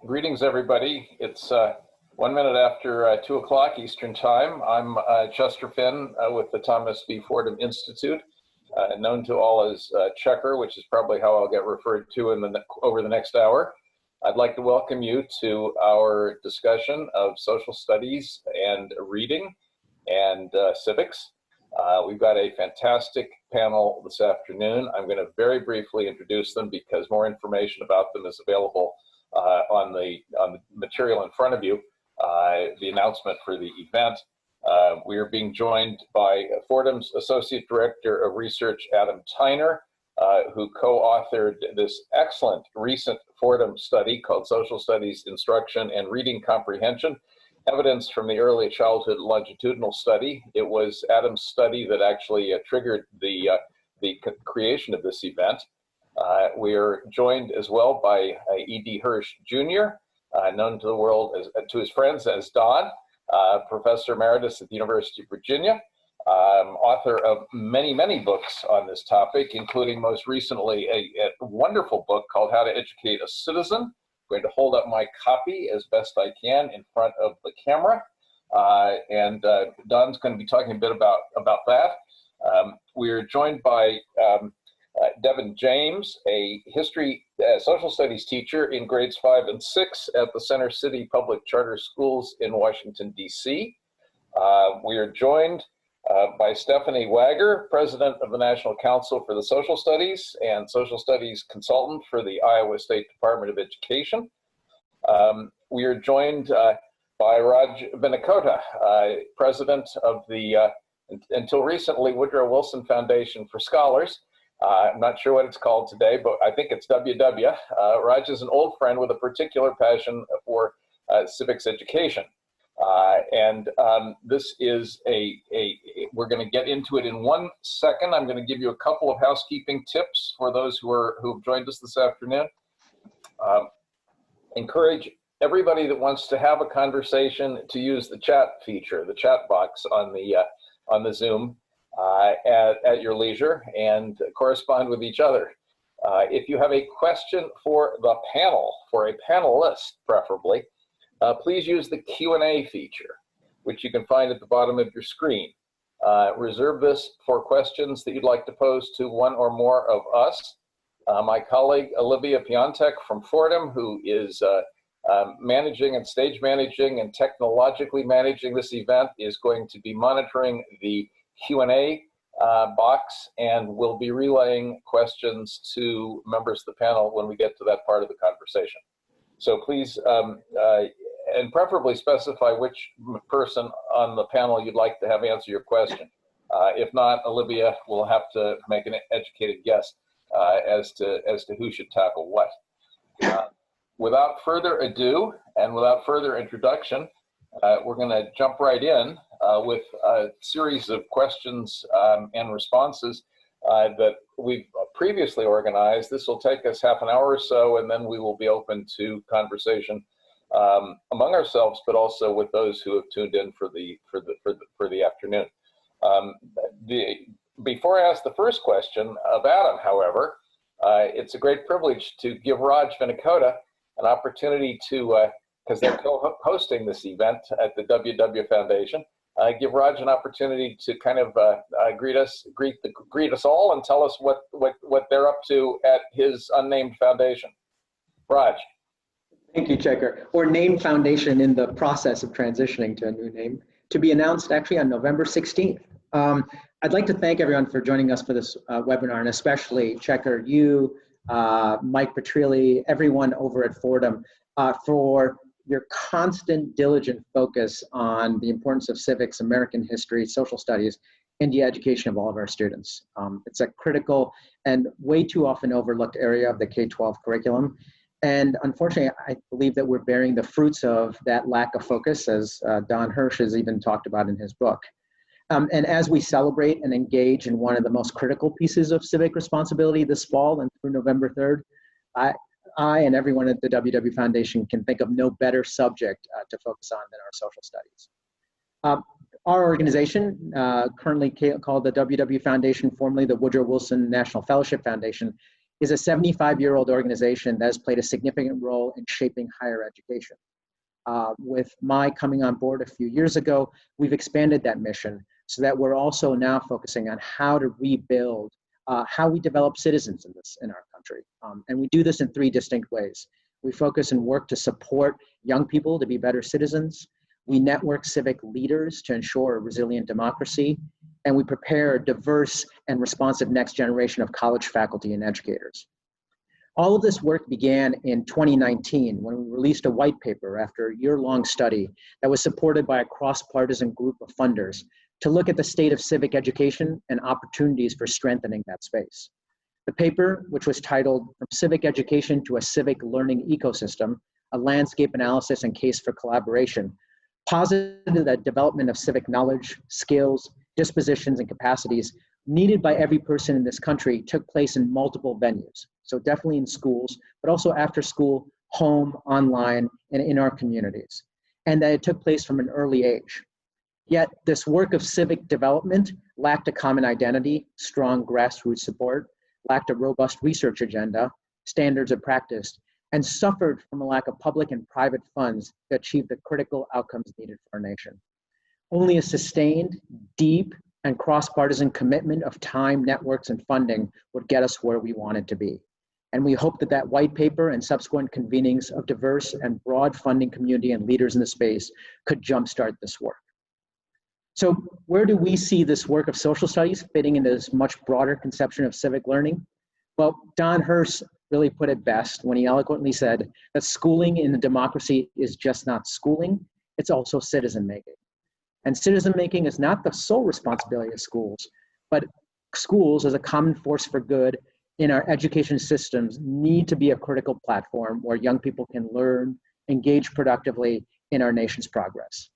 Greetings, everybody. It's 1 minute after 2 o'clock Eastern Time. I'm Chester Finn with the Thomas B. Fordham Institute, known to all as Checker, which is probably how I'll get referred to over the next hour. I'd like to welcome you to our discussion of social studies and reading and civics. We've got a fantastic panel this afternoon. I'm going to very briefly introduce them because more information about them is available on the material in front of you, the announcement for the event. We are being joined by Fordham's Associate Director of Research, Adam Tyner, who co-authored this excellent recent Fordham study called Social Studies, Instruction, and Reading Comprehension, Evidence from the Early Childhood Longitudinal Study. It was Adam's study that actually triggered the creation of this event. We are joined as well by E.D. Hirsch Jr., known to the world, to his friends as Don, Professor Emeritus at the University of Virginia, author of many, many books on this topic, including most recently a wonderful book called How to Educate a Citizen. I'm going to hold up my copy as best I can in front of the camera, and Don's going to be talking a bit about that. We are joined by Devin James, a history social studies teacher in grades 5 and 6 at the Center City Public Charter Schools in Washington, D.C. We are joined by Stephanie Wagger, President of the National Council for the Social Studies and Social Studies Consultant for the Iowa State Department of Education. We are joined by Raj Vinakota, President of the, until recently, Woodrow Wilson Foundation for Scholars. I'm not sure what it's called today, but I think it's WW. Raj is an old friend with a particular passion for civics education. This is we're going to get into it in 1 second. I'm going to give you a couple of housekeeping tips for those who've joined us this afternoon. Encourage everybody that wants to have a conversation to use the chat feature, the chat box on the Zoom at your leisure, and correspond with each other. If you have a question for the panel, for a panelist preferably, please use the Q&A feature, which you can find at the bottom of your screen. Reserve this for questions that you'd like to pose to one or more of us. My colleague Olivia Piontek from Fordham, who is managing and stage managing and technologically managing this event, is going to be monitoring the Q&A box and will be relaying questions to members of the panel when we get to that part of the conversation. So please, and preferably specify which person on the panel you'd like to have answer your question. If not, Olivia will have to make an educated guess as to who should tackle what. Without further ado and without further introduction, we're going to jump right in with a series of questions and responses that we've previously organized. This will take us half an hour or so, and then we will be open to conversation among ourselves, but also with those who have tuned in for the afternoon. Before I ask the first question of Adam, however, it's a great privilege to give Raj Vinakota an opportunity to, because they're co-hosting this event at the WW Foundation, give Raj an opportunity to kind of greet us all and tell us what they're up to at his unnamed foundation. Raj. Thank you, Checker. Or named foundation in the process of transitioning to a new name, to be announced actually on November 16th. I'd like to thank everyone for joining us for this webinar, and especially Checker, you, Mike Petrilli, everyone over at Fordham, for your constant, diligent focus on the importance of civics, American history, social studies, and the education of all of our students. It's a critical and way too often overlooked area of the K-12 curriculum. And unfortunately, I believe that we're bearing the fruits of that lack of focus, as Don Hirsch has even talked about in his book. And as we celebrate and engage in one of the most critical pieces of civic responsibility this fall and through November 3rd, I and everyone at the WW Foundation can think of no better subject to focus on than our social studies. Our organization, currently called the WW Foundation, formerly the Woodrow Wilson National Fellowship Foundation, is a 75-year-old organization that has played a significant role in shaping higher education. With my coming on board a few years ago, we've expanded that mission so that we're also now focusing on how to rebuild how we develop citizens in our country. And we do this in three distinct ways. We focus and work to support young people to be better citizens. We network civic leaders to ensure a resilient democracy. And we prepare a diverse and responsive next generation of college faculty and educators. All of this work began in 2019 when we released a white paper after a year-long study that was supported by a cross-partisan group of funders to look at the state of civic education and opportunities for strengthening that space. The paper, which was titled From Civic Education to a Civic Learning Ecosystem, a Landscape Analysis and Case for Collaboration, posited that development of civic knowledge, skills, dispositions, and capacities needed by every person in this country took place in multiple venues. So definitely in schools, but also after school, home, online, and in our communities. And that it took place from an early age. Yet this work of civic development lacked a common identity, strong grassroots support, lacked a robust research agenda, standards of practice, and suffered from a lack of public and private funds to achieve the critical outcomes needed for our nation. Only a sustained, deep, and cross-partisan commitment of time, networks, and funding would get us where we wanted to be. And we hope that that white paper and subsequent convenings of diverse and broad funding community and leaders in the space could jumpstart this work. So where do we see this work of social studies fitting into this much broader conception of civic learning? Well, Don Hirsch really put it best when he eloquently said that schooling in a democracy is just not schooling, it's also citizen making. And citizen making is not the sole responsibility of schools, but schools as a common force for good in our education systems need to be a critical platform where young people can learn, engage productively in our nation's progress.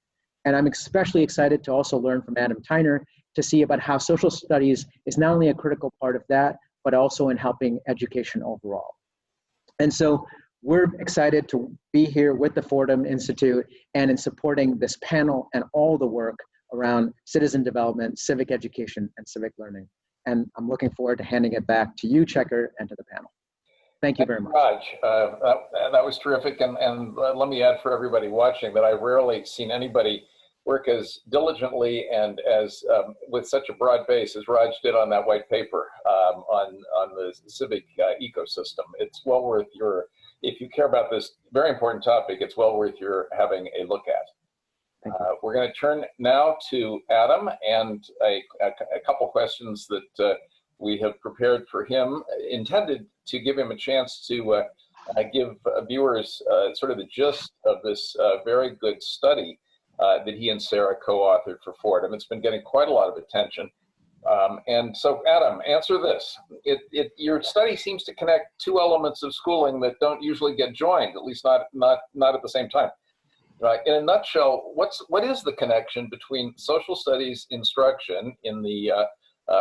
And I'm especially excited to also learn from Adam Tyner to see about how social studies is not only a critical part of that, but also in helping education overall. And so we're excited to be here with the Fordham Institute and in supporting this panel and all the work around citizen development, civic education, and civic learning. And I'm looking forward to handing it back to you, Checker, and to the panel. Thank you very much. Raj, that was terrific. And let me add for everybody watching that I've rarely seen anybody work as diligently and as with such a broad base as Raj did on that white paper on the civic ecosystem. It's well worth your, if you care about this very important topic, it's well worth your having a look at. We're going to turn now to Adam and a couple questions that we have prepared for him, intended to give him a chance to give viewers sort of the gist of this very good study that he and Sarah co-authored for Fordham. It's been getting quite a lot of attention. And so, Adam, answer this. Your study seems to connect two elements of schooling that don't usually get joined, at least not at the same time. In a nutshell, what is the connection between social studies instruction in the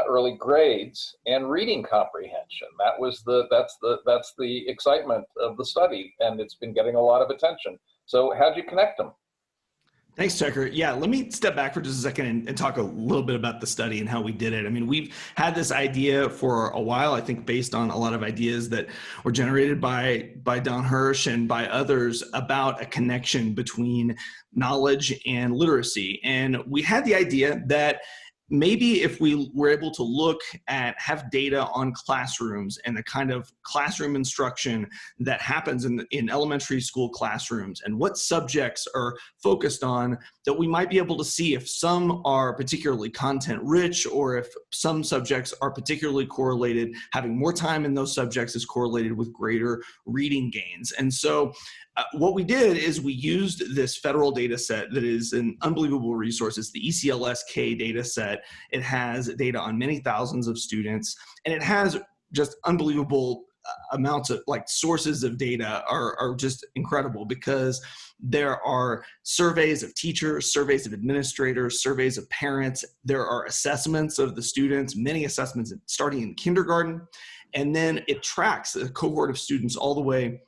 early grades and reading comprehension? That's the excitement of the study, and it's been getting a lot of attention. So how'd you connect them? Thanks, Checker. Yeah, let me step back for just a second and talk a little bit about the study and how we did it. I mean, we've had this idea for a while, I think based on a lot of ideas that were generated by Don Hirsch and by others about a connection between knowledge and literacy. And we had the idea that maybe if we were able to have data on classrooms and the kind of classroom instruction that happens in elementary school classrooms and what subjects are focused on, that we might be able to see if some are particularly content rich or if some subjects are particularly correlated, having more time in those subjects is correlated with greater reading gains. And so what we did is we used this federal data set that is an unbelievable resource. It's the ECLS-K data set. It has data on many thousands of students, and it has just unbelievable amounts of sources of data are just incredible because there are surveys of teachers, surveys of administrators, surveys of parents. There are assessments of the students, many assessments starting in kindergarten, and then it tracks a cohort of students all the way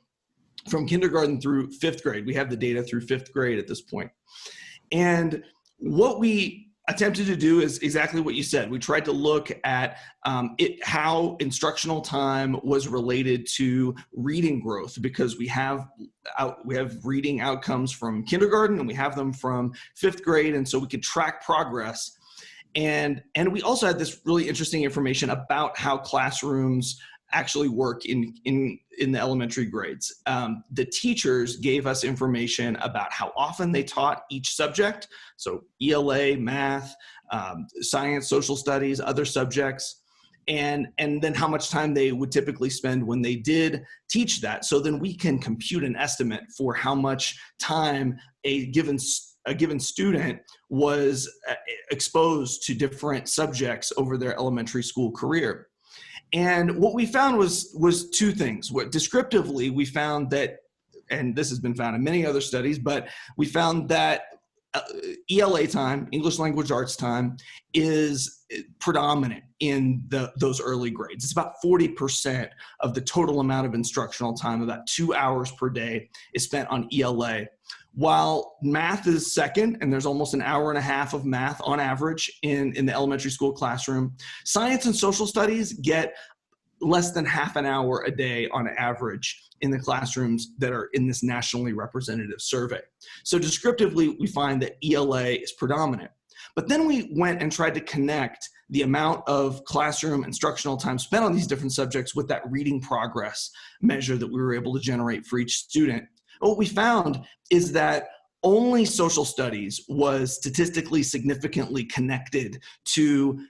from kindergarten through 5th grade. We have the data through 5th grade at this point. And what we attempted to do is exactly what you said. We tried to look at how instructional time was related to reading growth, because we have reading outcomes from kindergarten and we have them from 5th grade, and so we could track progress. And we also had this really interesting information about how classrooms actually work in the elementary grades. The teachers gave us information about how often they taught each subject, so ELA, math, science, social studies, other subjects, and then how much time they would typically spend when they did teach that. So then we can compute an estimate for how much time a given student was exposed to different subjects over their elementary school career. And what we found was two things. What descriptively we found that, and this has been found in many other studies, but we found that ELA time, English language arts time, is predominant in those early grades. It's about 40% of the total amount of instructional time, about 2 hours per day, is spent on ELA. While math is second, and there's almost an hour and a half of math on average in the elementary school classroom, science and social studies get less than half an hour a day on average in the classrooms that are in this nationally representative survey. So descriptively, we find that ELA is predominant. But then we went and tried to connect the amount of classroom instructional time spent on these different subjects with that reading progress measure that we were able to generate for each student. What we found is that only social studies was statistically significantly connected to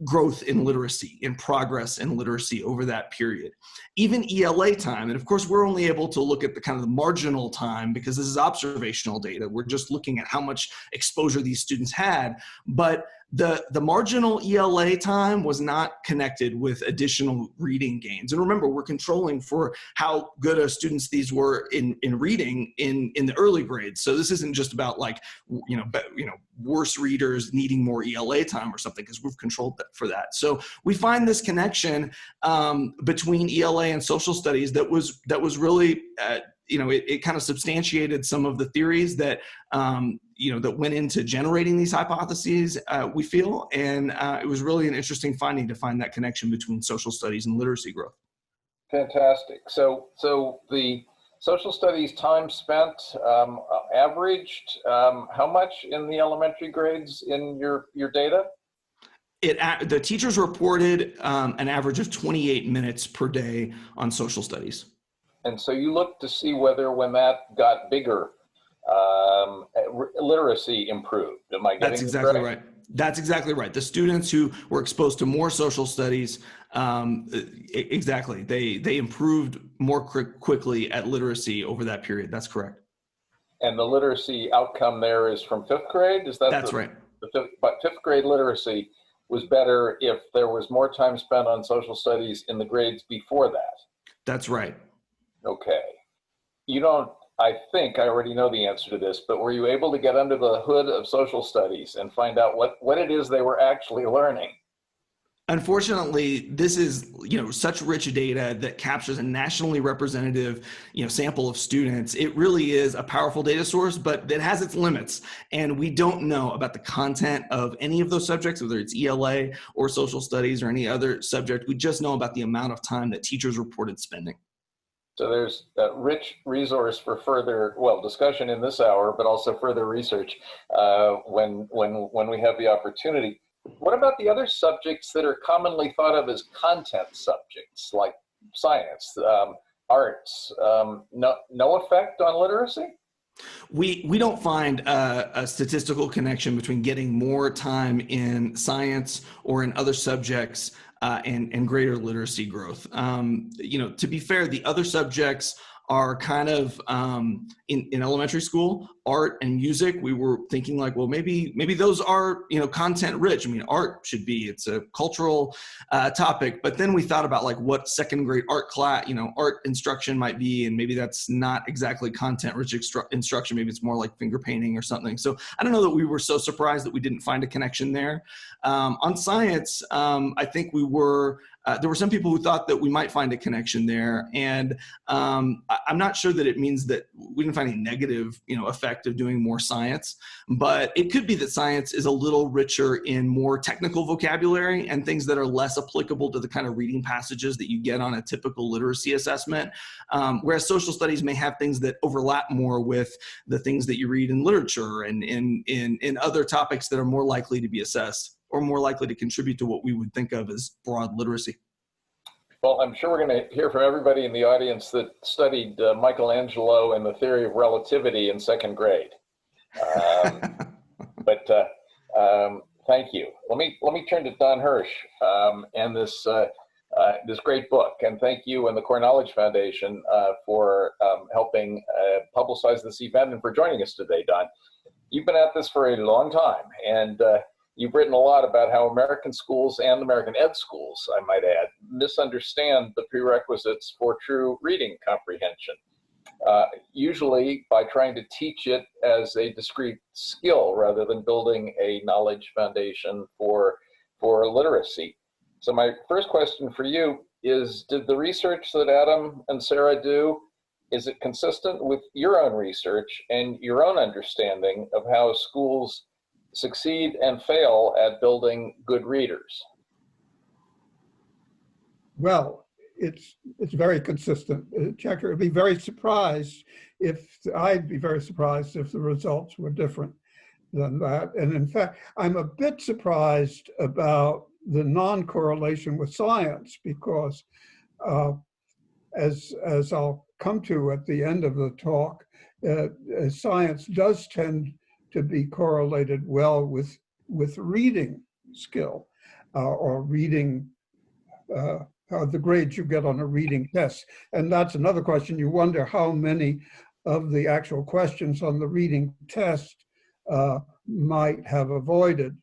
growth in literacy, in progress in literacy over that period. Even ELA time, and of course we're only able to look at the kind of the marginal time because this is observational data. We're just looking at how much exposure these students had, but the marginal ELA time was not connected with additional reading gains. And remember, we're controlling for how good a students these were in reading in the early grades. So this isn't just about like, worse readers needing more ELA time or something, because we've controlled for that. So we find this connection between ELA and social studies that was really, it kind of substantiated some of the theories that, that went into generating these hypotheses, we feel. And it was really an interesting finding to find that connection between social studies and literacy growth. Fantastic. So the social studies time spent averaged how much in the elementary grades in your data? The teachers reported an average of 28 minutes per day on social studies. And so you looked to see whether when that got bigger, literacy improved. Am I getting That's exactly right? That's exactly right. The students who were exposed to more social studies, exactly, they improved more quickly at literacy over that period. That's correct. And the literacy outcome there is from 5th grade? Is that That's right. But 5th grade literacy was better if there was more time spent on social studies in the grades before that. That's right. Okay. I think I already know the answer to this, but were you able to get under the hood of social studies and find out what it is they were actually learning? Unfortunately, this is, such rich data that captures a nationally representative, sample of students. It really is a powerful data source, but it has its limits. And we don't know about the content of any of those subjects, whether it's ELA or social studies or any other subject. We just know about the amount of time that teachers reported spending. So there's a rich resource for further, discussion in this hour, but also further research when we have the opportunity. What about the other subjects that are commonly thought of as content subjects, like science, arts? No effect on literacy? We don't find a statistical connection between getting more time in science or in other subjects and greater literacy growth. To be fair, the other subjects are kind of in elementary school, art and music. We were thinking like, well, maybe those are, content rich. I mean, art should be, it's a cultural topic, but then we thought about like what second grade art class, art instruction might be, and maybe that's not exactly content rich instruction. Maybe it's more like finger painting or something. So I don't know that we were so surprised that we didn't find a connection there. On science, I think there were some people who thought that we might find a connection there. And I'm not sure that it means that we didn't find any negative, effect effect of doing more science. But it could be that science is a little richer in more technical vocabulary and things that are less applicable to the kind of reading passages that you get on a typical literacy assessment. Whereas social studies may have things that overlap more with the things that you read in literature and in other topics that are more likely to be assessed or more likely to contribute to what we would think of as broad literacy. Well, I'm sure we're going to hear from everybody in the audience that studied Michelangelo and the theory of relativity in second grade. But thank you. Let me turn to Don Hirsch and this great book, and thank you and the Core Knowledge Foundation for helping publicize this event and for joining us today, Don. You've been at this for a long time, and you've written a lot about how American schools and American ed schools, I might add, misunderstand the prerequisites for true reading comprehension, usually by trying to teach it as a discrete skill rather than building a knowledge foundation for literacy. So my first question for you is, did the research that Adam and Sarah do, is it consistent with your own research and your own understanding of how schools succeed and fail at building good readers? Well, it's very consistent. Checker would be very surprised I'd be very surprised if the results were different than that. And in fact, I'm a bit surprised about the non-correlation with science because as I'll come to at the end of the talk, science does tend to be correlated well with reading skill or reading the grades you get on a reading test. And that's another question. You wonder how many of the actual questions on the reading test might have avoided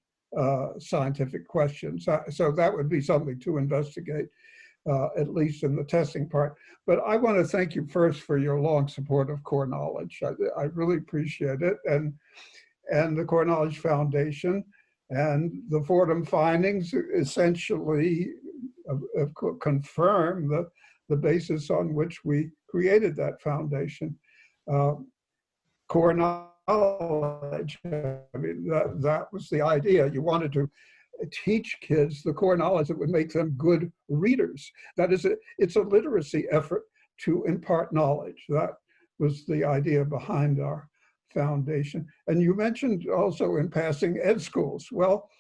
scientific questions. So that would be something to investigate, at least in the testing part. But I want to thank you first for your long support of Core Knowledge. I really appreciate it. And the Core Knowledge Foundation and the Fordham findings essentially confirm the basis on which we created that foundation. Core knowledge, I mean, that was the idea. You wanted to teach kids the core knowledge that would make them good readers. That is, it's a literacy effort to impart knowledge. That was the idea behind our foundation. And you mentioned also in passing ed schools. Well,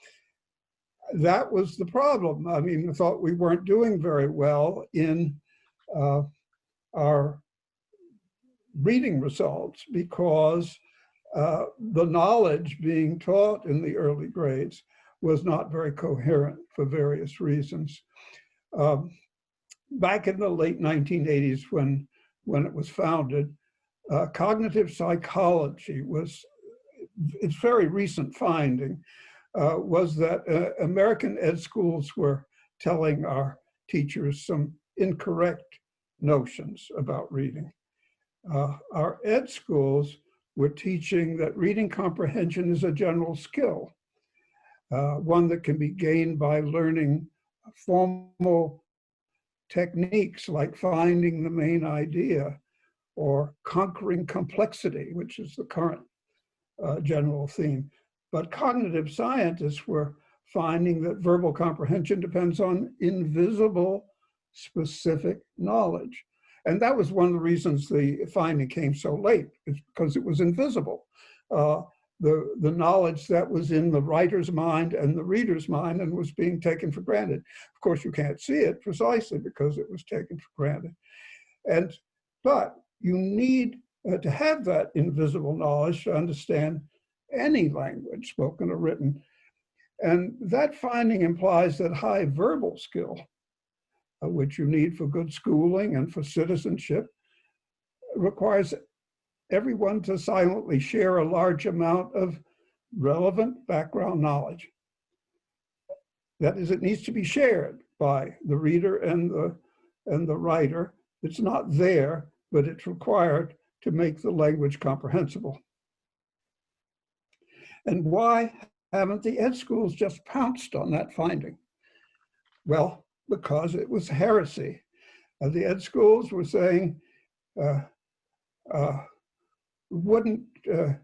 that was the problem. I mean, I thought we weren't doing very well in our reading results because the knowledge being taught in the early grades was not very coherent for various reasons. Back in the late 1980s when it was founded, cognitive psychology was, its very recent finding was that American ed schools were telling our teachers some incorrect notions about reading. Our ed schools were teaching that reading comprehension is a general skill, one that can be gained by learning formal techniques like finding the main idea or conquering complexity, which is the current general theme. But cognitive scientists were finding that verbal comprehension depends on invisible specific knowledge. And that was one of the reasons the finding came so late, is because it was invisible. The knowledge that was in the writer's mind and the reader's mind and was being taken for granted. Of course, you can't see it precisely because it was taken for granted. But you need to have that invisible knowledge to understand any language, spoken or written. And that finding implies that high verbal skill, which you need for good schooling and for citizenship, requires everyone to silently share a large amount of relevant background knowledge. That is, it needs to be shared by the reader and the writer. It's not there, but it's required to make the language comprehensible. And why haven't the ed schools just pounced on that finding? Well, because it was heresy. The ed schools were saying, wouldn't that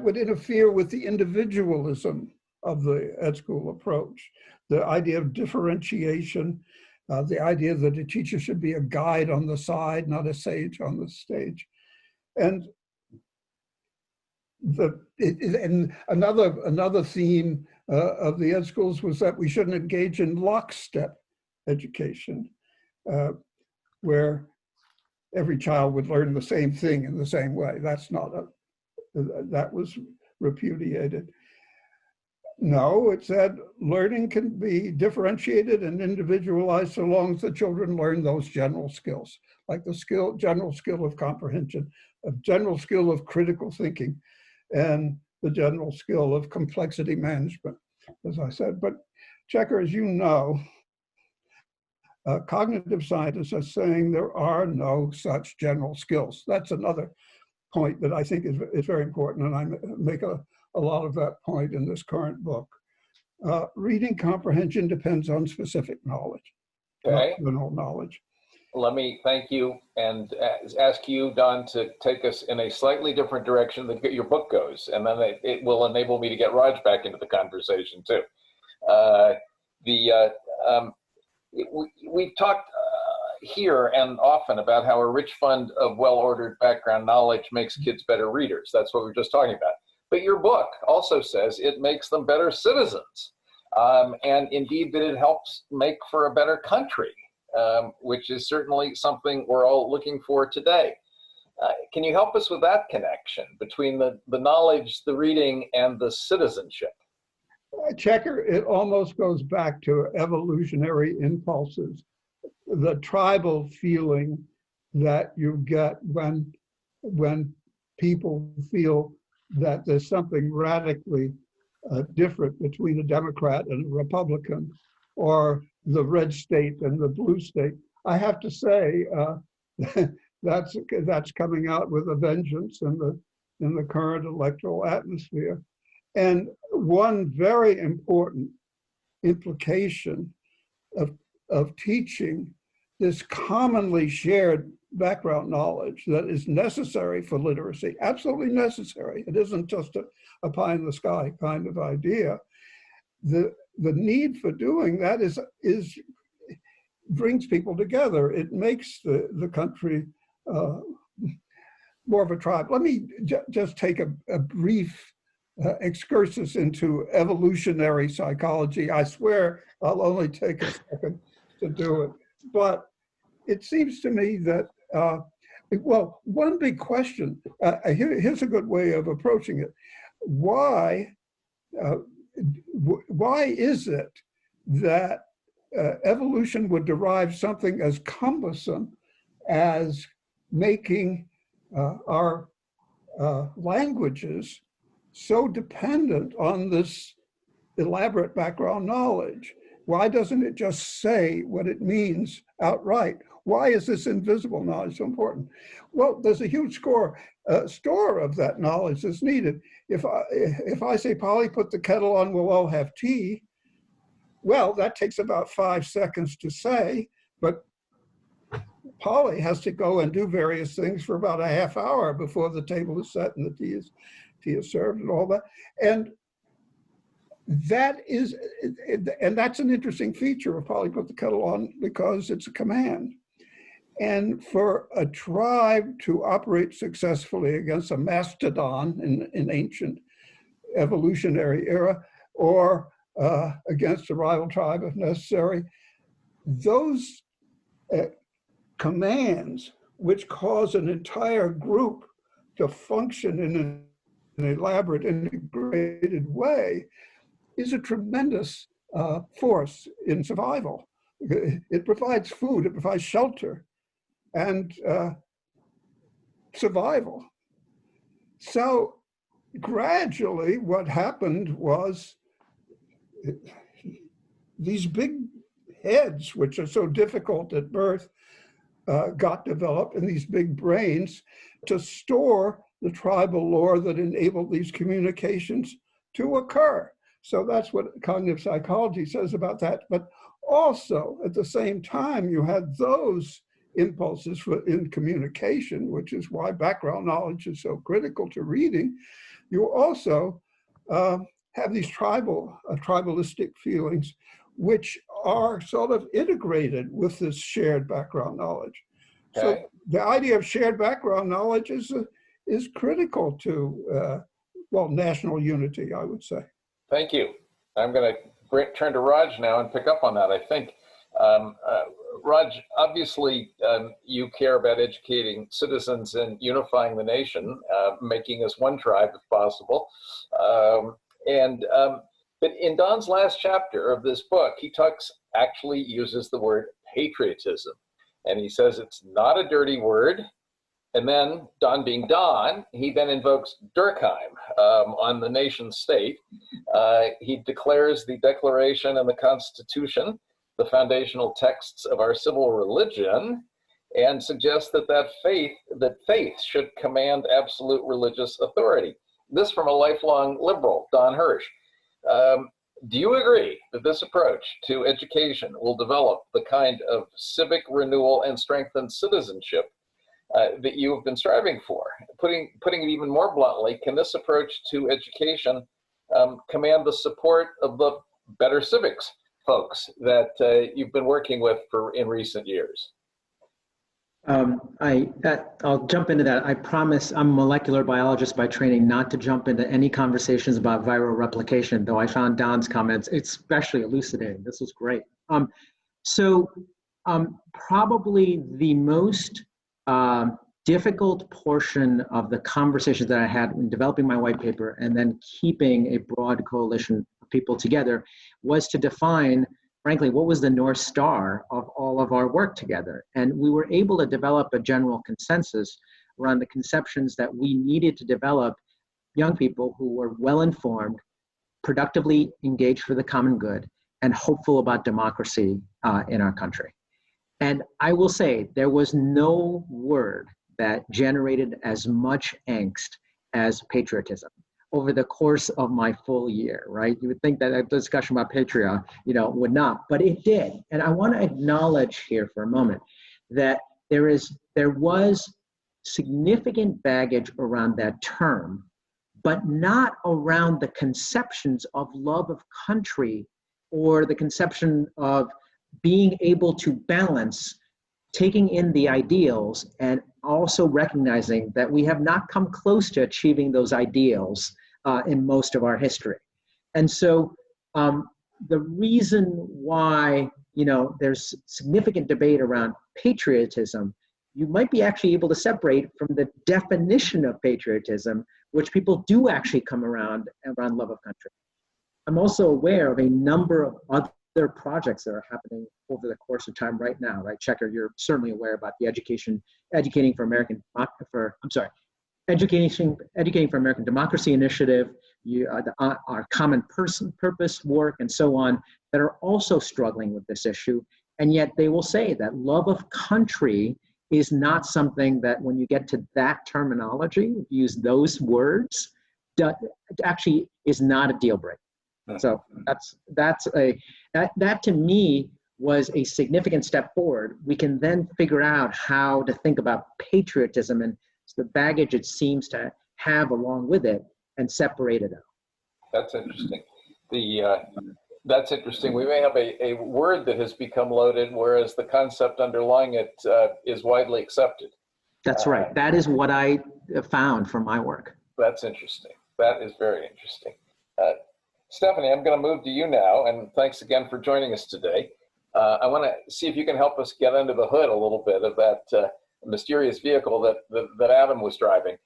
would interfere with the individualism of the ed school approach, the idea of differentiation, the idea that a teacher should be a guide on the side, not a sage on the stage. And another theme of the ed schools was that we shouldn't engage in lockstep education, where every child would learn the same thing in the same way. That was repudiated. No, it said learning can be differentiated and individualized so long as the children learn those general skills, like the general skill of comprehension, a general skill of critical thinking, and the general skill of complexity management, as I said. But Checker, as you know, cognitive scientists are saying there are no such general skills. That's another point that I think is very important, and I make a lot of that point in this current book. Reading comprehension depends on specific knowledge, Okay. not general knowledge. Let me thank you and ask you, Don, to take us in a slightly different direction than your book goes, and then it will enable me to get Raj back into the conversation too. We've talked here and often about how a rich fund of well-ordered background knowledge makes kids better readers. That's what we were just talking about. But your book also says it makes them better citizens, and indeed that it helps make for a better country, which is certainly something we're all looking for today. Can you help us with that connection between the knowledge, the reading, and the citizenship? Checker, it almost goes back to evolutionary impulses, the tribal feeling that you get when people feel that there's something radically different between a Democrat and a Republican, or the red state and the blue state. I have to say that's coming out with a vengeance in the current electoral atmosphere. And one very important implication of teaching this commonly shared background knowledge that is necessary for literacy, absolutely necessary. It isn't just a pie in the sky kind of idea. The need for doing that is brings people together. It makes the country more of a tribe. Let me just take a brief excursus into evolutionary psychology. I swear I'll only take a second to do it. But it seems to me that, well, one big question, here's a good way of approaching it. Why is it that evolution would derive something as cumbersome as making our languages so dependent on this elaborate background knowledge? Why doesn't it just say what it means outright? Why is this invisible knowledge so important? Well, there's a huge store of that knowledge that's needed. If I say, Polly, put the kettle on, we'll all have tea, well, that takes about 5 seconds to say, but Polly has to go and do various things for about a half hour before the table is set and the tea is served and all that. And that's an interesting feature of Polly put the kettle on, because it's a command. And for a tribe to operate successfully against a mastodon in ancient evolutionary era, or against a rival tribe if necessary, those commands which cause an entire group to function in an elaborate, integrated way is a tremendous force in survival. It provides food, it provides shelter, and survival. So gradually what happened was these big heads, which are so difficult at birth, got developed, and these big brains to store the tribal lore that enabled these communications to occur. So that's what cognitive psychology says about that. But also, at the same time, you had those impulses in communication, which is why background knowledge is so critical to reading, you also have these tribalistic feelings, which are sort of integrated with this shared background knowledge. Okay. So the idea of shared background knowledge is critical to, well, national unity, I would say. Thank you. I'm going to turn to Raj now and pick up on that, I think. Raj, obviously, you care about educating citizens and unifying the nation, making us one tribe if possible. But in Don's last chapter of this book, he actually uses the word patriotism. And he says it's not a dirty word. And then, Don being Don, he then invokes Durkheim on the nation state. He declares the Declaration and the Constitution the foundational texts of our civil religion, and suggests that faith should command absolute religious authority. This from a lifelong liberal, Don Hirsch. Do you agree that this approach to education will develop the kind of civic renewal and strengthened citizenship that you have been striving for? Putting it even more bluntly, can this approach to education command the support of the better civics folks that you've been working with in recent years? I'll jump into that. I promise I'm a molecular biologist by training, not to jump into any conversations about viral replication, though I found Don's comments especially elucidating. This was great. Probably the most difficult portion of the conversations that I had in developing my white paper and then keeping a broad coalition of people together was to define, frankly, what was the North Star of all of our work together. And we were able to develop a general consensus around the conceptions that we needed to develop young people who were well-informed, productively engaged for the common good, and hopeful about democracy in our country. And I will say, there was no word that generated as much angst as patriotism over the course of my full year, right? You would think that a discussion about patriot, would not, but it did. And I want to acknowledge here for a moment that there was significant baggage around that term, but not around the conceptions of love of country or the conception of being able to balance taking in the ideals and also recognizing that we have not come close to achieving those ideals in most of our history. And so the reason why, there's significant debate around patriotism, you might be actually able to separate from the definition of patriotism, which people do actually come around love of country. I'm also aware of a number of other projects that are happening over the course of time right now, right? Checker, you're certainly aware about the Educating for American Democracy Initiative, our Common Purpose work, and so on, that are also struggling with this issue. And yet they will say that love of country is not something that, when you get to that terminology, use those words, actually is not a deal breaker. So that to me was a significant step forward. We can then figure out how to think about patriotism and the baggage it seems to have along with it and separate it out. That's interesting. That's interesting. We may have a word that has become loaded, whereas the concept underlying it is widely accepted. That's right. That is what I found from my work. That's interesting. That is very interesting. Stephanie, I'm going to move to you now, and thanks again for joining us today. I want to see if you can help us get under the hood a little bit of that mysterious vehicle that Adam was driving.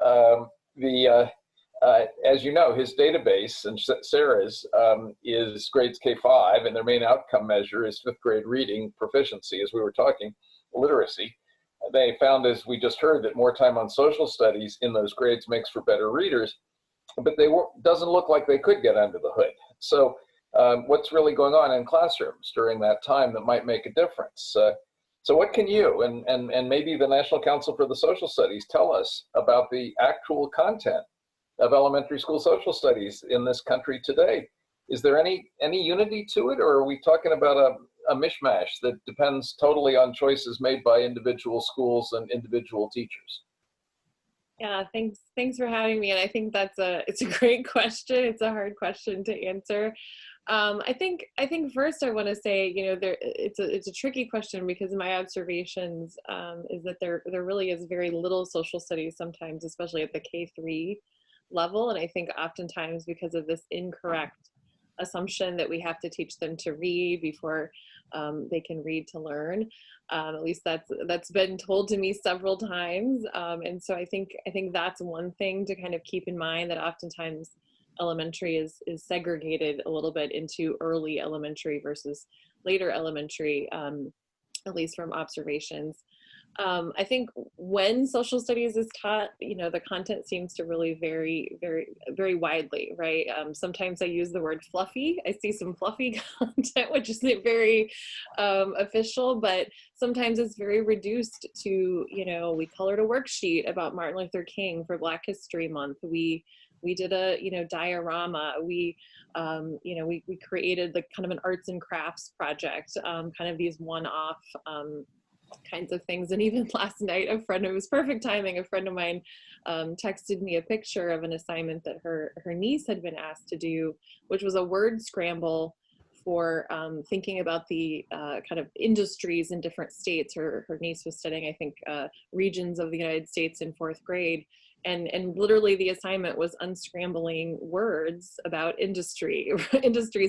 As you know, his database, and Sarah's, is grades K-5, and their main outcome measure is 5th grade reading proficiency, as we were talking, literacy. They found, as we just heard, that more time on social studies in those grades makes for better readers, but doesn't look like they could get under the hood. So what's really going on in classrooms during that time that might make a difference? So what can you and maybe the National Council for the Social Studies tell us about the actual content of elementary school social studies in this country today? Is there any unity to it, or are we talking about a mishmash that depends totally on choices made by individual schools and individual teachers? Yeah, thanks for having me. And I think it's a great question. It's a hard question to answer. I think first I want to say, it's a tricky question, because my observations is that there really is very little social studies sometimes, especially at the K-3 level. And I think oftentimes because of this incorrect assumption that we have to teach them to read before they can read to learn. At least that's been told to me several times. And so I think that's one thing to kind of keep in mind, that oftentimes elementary is segregated a little bit into early elementary versus later elementary, at least from observations. I think when social studies is taught, the content seems to really vary very widely, right? Sometimes I use the word fluffy. I see some fluffy content, which isn't very official, but sometimes it's very reduced to, we colored a worksheet about Martin Luther King for Black History Month. We did a, diorama. We created like kind of an arts and crafts project, kind of these one-off kinds of things. And even last night, it was perfect timing. A friend of mine texted me a picture of an assignment that her niece had been asked to do, which was a word scramble for thinking about the kind of industries in different states. Her niece was studying, I think, regions of the United States in 4th grade. And literally the assignment was unscrambling words about industries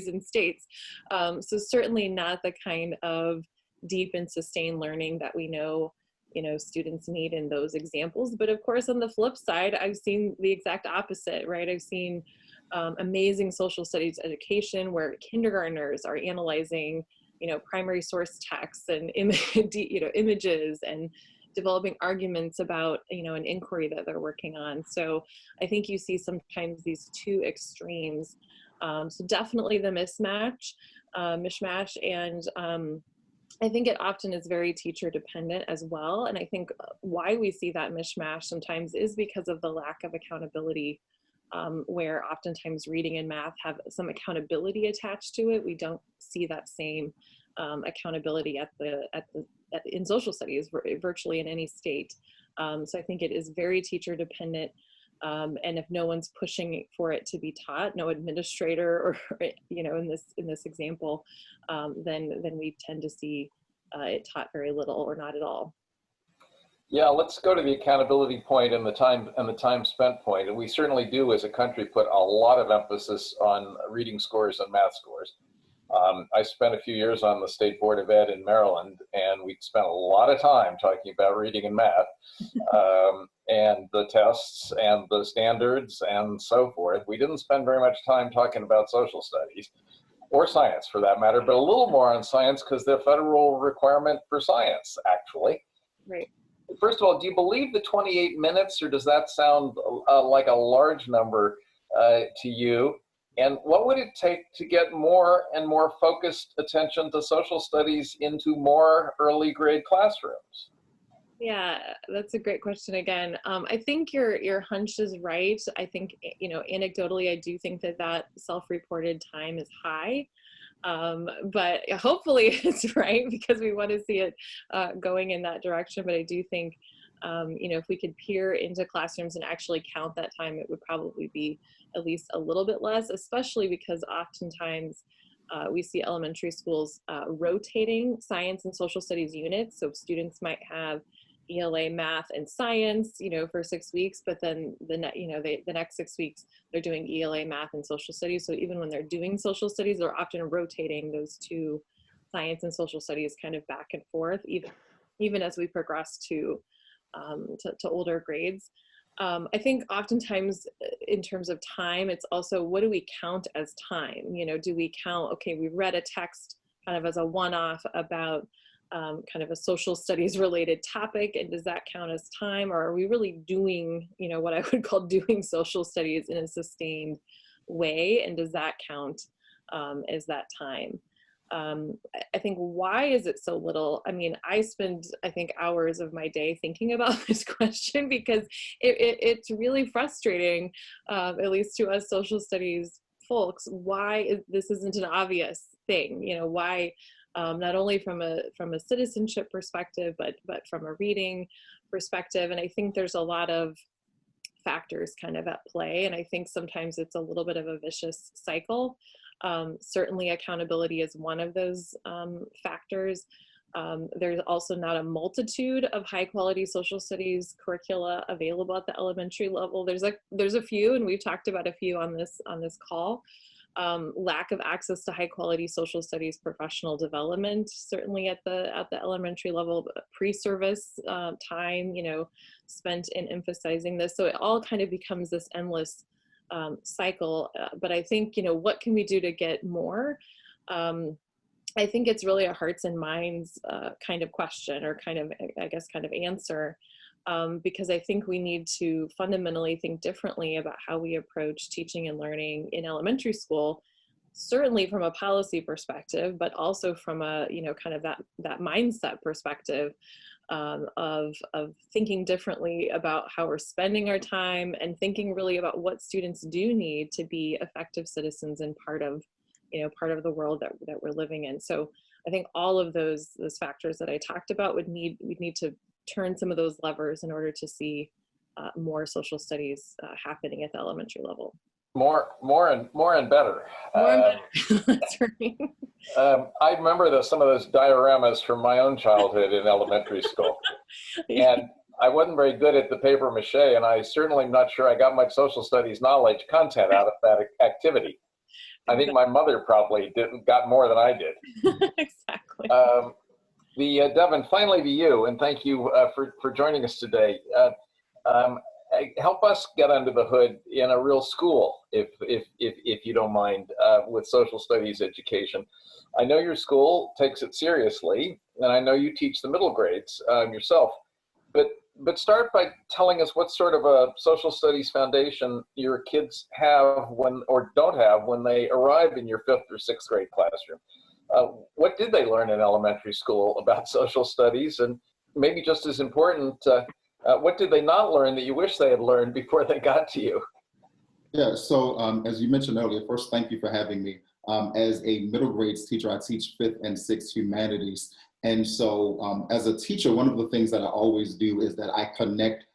in states. So certainly not the kind of deep and sustained learning that we know, students need in those examples. But of course, on the flip side, I've seen the exact opposite, right? I've seen amazing social studies education where kindergartners are analyzing, primary source texts and images, and developing arguments about, an inquiry that they're working on. So I think you see sometimes these two extremes. So definitely the mishmash, and I think it often is very teacher dependent as well. And I think why we see that mishmash sometimes is because of the lack of accountability, where oftentimes reading and math have some accountability attached to it. We don't see that same accountability in social studies virtually in any state. So I think it is very teacher dependent. And if no one's pushing for it to be taught, no administrator, or in this example, then we tend to see it taught very little or not at all. Yeah, let's go to the accountability point and the time spent point. And we certainly do, as a country, put a lot of emphasis on reading scores and math scores. I spent a few years on the State Board of Ed in Maryland, and we spent a lot of time talking about reading and math, and the tests and the standards and so forth. We didn't spend very much time talking about social studies, or science for that matter, but a little more on science because they're a federal requirement for science, actually. Right. First of all, do you believe the 28 minutes, or does that sound like a large number to you? And what would it take to get more and more focused attention to social studies into more early grade classrooms? Yeah, that's a great question again. I think your hunch is right. I think, anecdotally, I do think that self-reported time is high. But hopefully it's right, because we want to see it going in that direction. But I do think, if we could peer into classrooms and actually count that time, it would probably be at least a little bit less, especially because oftentimes we see elementary schools rotating science and social studies units. So students might have ELA, math, and science, for 6 weeks, but then the next 6 weeks they're doing ELA, math, and social studies. So even when they're doing social studies, they're often rotating those two, science and social studies, kind of back and forth, even as we progress to older grades. I think oftentimes in terms of time, it's also, what do we count as time? Do we count, okay, we read a text kind of as a one-off about kind of a social studies related topic, and does that count as time? Or are we really doing, what I would call doing social studies in a sustained way? And does that count as that time? I think, why is it so little? I mean, I spend, I think, hours of my day thinking about this question, because it's really frustrating, at least to us social studies folks, why this isn't an obvious thing. Why not only from a citizenship perspective, but from a reading perspective. And I think there's a lot of factors kind of at play. And I think sometimes it's a little bit of a vicious cycle. Certainly accountability is one of those factors. There's also not a multitude of high quality social studies curricula available at the elementary level. There's a few, and we've talked about a few on this call. Lack of access to high quality social studies professional development, certainly at the elementary level, pre-service time, spent in emphasizing this. So it all kind of becomes this endless cycle. But I think, what can we do to get more? I think it's really a hearts and minds kind of question, or kind of answer. Because I think we need to fundamentally think differently about how we approach teaching and learning in elementary school, certainly from a policy perspective, but also from a, kind of that mindset perspective of thinking differently about how we're spending our time, and thinking really about what students do need to be effective citizens and part of the world that we're living in. So I think all of those factors that I talked about we'd need to turn some of those levers in order to see more social studies happening at the elementary level. More and better. More and better. That's right. I remember some of those dioramas from my own childhood in elementary school. Yeah. And I wasn't very good at the paper mache, and I certainly am not sure I got much social studies knowledge content out of that activity. I think my mother probably got more than I did. Exactly. Devin, finally to you, and thank you for joining us today. Help us get under the hood in a real school, if you don't mind, with social studies education. I know your school takes it seriously, and I know you teach the middle grades yourself. But start by telling us what sort of a social studies foundation your kids have or don't have when they arrive in your 5th or 6th grade classroom. What did they learn in elementary school about social studies? And maybe just as important, what did they not learn that you wish they had learned before they got to you? Yeah, so as you mentioned earlier, first, thank you for having me. As a middle grades teacher, I teach 5th and 6th humanities. And so as a teacher, one of the things that I always do is that I connect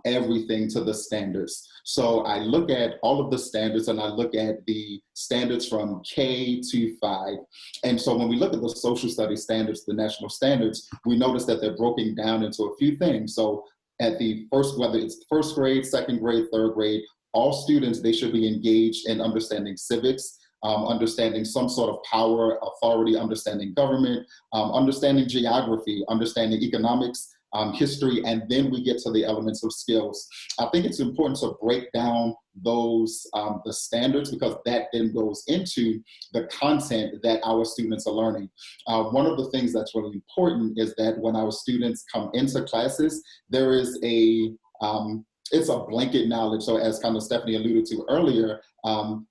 everything to the standards. So I look at all of the standards, and I look at the standards from K to 5. And so when we look at the social studies standards, the national standards, we notice that they're broken down into a few things. So at the first, whether it's 1st grade, 2nd grade, 3rd grade, all students, they should be engaged in understanding civics, understanding some sort of power, authority, understanding government, understanding geography, understanding economics, history, and then we get to the elements of skills. I think it's important to break down those, the standards, because that then goes into the content that our students are learning. One of the things that's really important is that when our students come into classes, there is it's a blanket knowledge. So as kind of Stephanie alluded to earlier,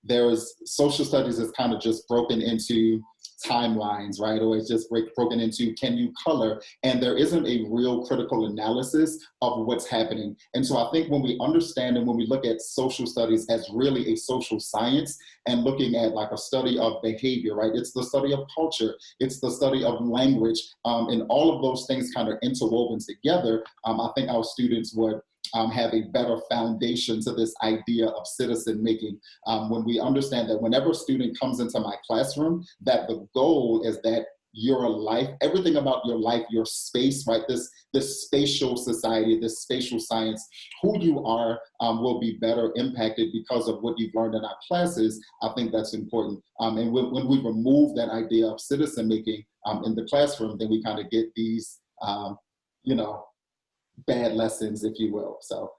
there's social studies is kind of just broken into timelines, right? Or it's just broken into, can you color? And there isn't a real critical analysis of what's happening. And so I think when we understand and when we look at social studies as really a social science and looking at like a study of behavior, right? It's the study of culture, it's the study of language, and all of those things kind of interwoven together, I think our students would have a better foundation to this idea of citizen making. When we understand that whenever a student comes into my classroom, that the goal is that your life, everything about your life, your space, right? This spatial society, this spatial science, who you are will be better impacted because of what you've learned in our classes. I think that's important. And when we remove that idea of citizen making in the classroom, then we kind of get these, bad lessons, if you will. So,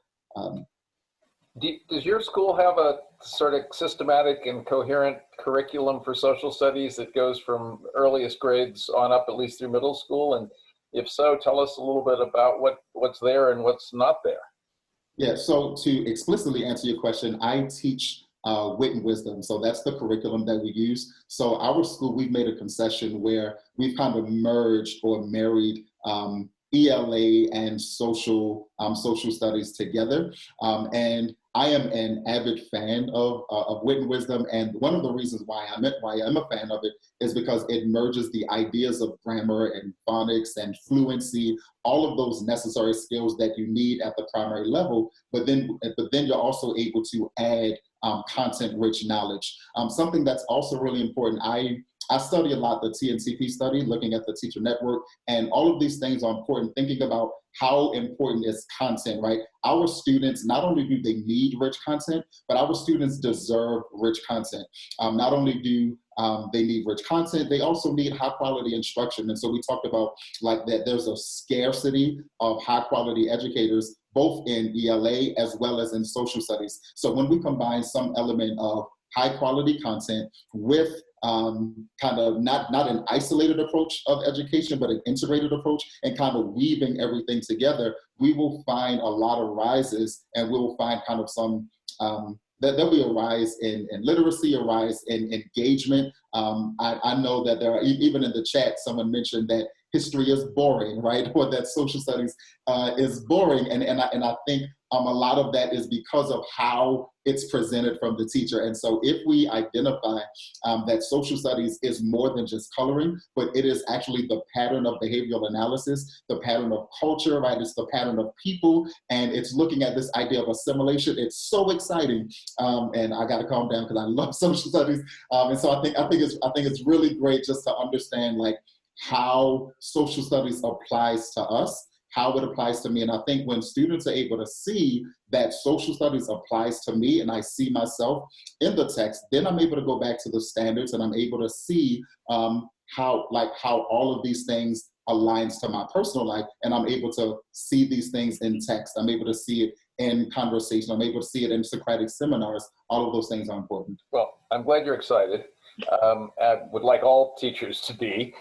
does your school have a sort of systematic and coherent curriculum for social studies that goes from earliest grades on up, at least through middle school? And if so, tell us a little bit about what's there and what's not there. Yeah, so to explicitly answer your question, I teach wit and wisdom. So that's the curriculum that we use. So our school, we've made a concession where we've kind of merged or married ELA and social studies together. And I am an avid fan of wit and wisdom, and one of the reasons why I'm a fan of it is because it merges the ideas of grammar and phonics and fluency, all of those necessary skills that you need at the primary level, but then you're also able to add content-rich knowledge. Something that's also really important, I study a lot the TNCP study, looking at the teacher network, and all of these things are important, thinking about how important is content, right? Our students, not only do they need rich content, but our students deserve rich content. Not only do they need rich content, they also need high quality instruction. And so we talked about like that there's a scarcity of high quality educators, both in ELA as well as in social studies. So when we combine some element of high quality content with kind of not an isolated approach of education, but an integrated approach, and kind of weaving everything together, we will find a lot of rises, and we will find kind of some, there'll be a rise in literacy, a rise in engagement. I know that there are, even in the chat, someone mentioned that history is boring, right? Or that social studies is boring. And I think a lot of that is because of how it's presented from the teacher. And so if we identify that social studies is more than just coloring, but it is actually the pattern of behavioral analysis, the pattern of culture, right? It's the pattern of people, and it's looking at this idea of assimilation. It's so exciting. And I got to calm down because I love social studies. And so I think it's really great just to understand like how social studies applies to us, how it applies to me. And I think when students are able to see that social studies applies to me and I see myself in the text, then I'm able to go back to the standards and I'm able to see how all of these things aligns to my personal life, and I'm able to see these things in text. I'm able to see it in conversation. I'm able to see it in Socratic seminars. All of those things are important. Well, I'm glad you're excited. I would like all teachers to be.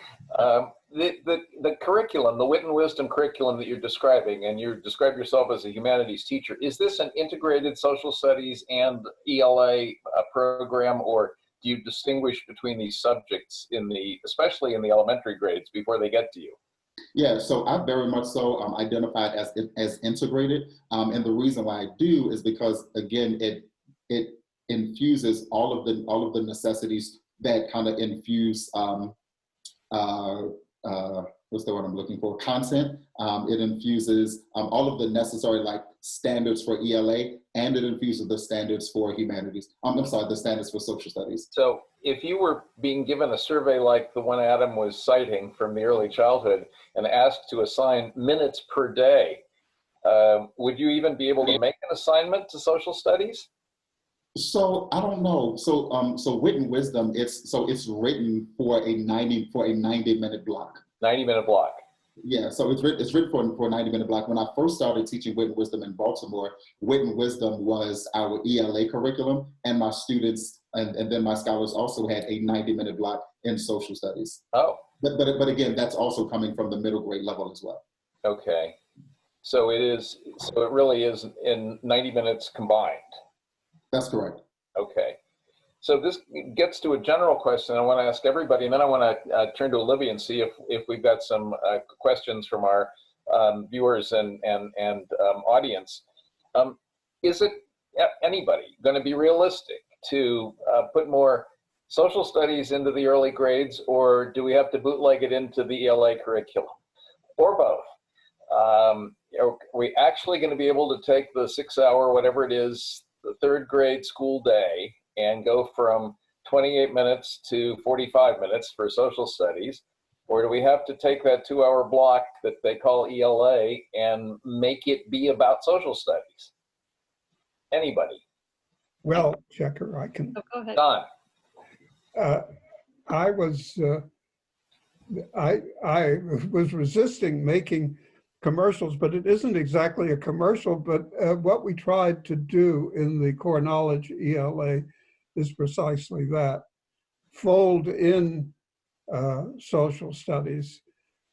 The curriculum, the wit and wisdom curriculum that you're describing, and you describe yourself as a humanities teacher, is this an integrated social studies and ELA program, or do you distinguish between these subjects especially in the elementary grades before they get to you? Yeah, so I very much so identified as integrated, and the reason why I do is because again it infuses all of the necessities that kind of infuse what's the word I'm looking for? Content. It infuses all of the necessary like standards for ELA, and it infuses the standards for humanities. I'm sorry, the standards for social studies. So if you were being given a survey like the one Adam was citing from the early childhood and asked to assign minutes per day, would you even be able to make an assignment to social studies? So I don't know. So wit and wisdom, it's written for a 90-minute block. 90-minute block. Yeah, so it's written for a 90-minute block. When I first started teaching wit and wisdom in Baltimore, wit and wisdom was our ELA curriculum, and my students and then my scholars also had a 90-minute block in social studies. Oh. But again, that's also coming from the middle grade level as well. Okay. So it really is in 90 minutes combined. That's correct. Okay. So this gets to a general question I want to ask everybody, and then I want to turn to Olivia and see if we've got some questions from our viewers and audience. Is it anybody going to be realistic to put more social studies into the early grades, or do we have to bootleg it into the ELA curriculum, or both? Are we actually going to be able to take the 6-hour, whatever it is, the third grade school day and go from 28 minutes to 45 minutes for social studies? Or do we have to take that 2-hour block that they call ELA and make it be about social studies? Anybody? Well, Checker, I can. Oh, go ahead. Don. I was resisting making commercials, but it isn't exactly a commercial. But what we tried to do in the core knowledge ELA is precisely that: fold in social studies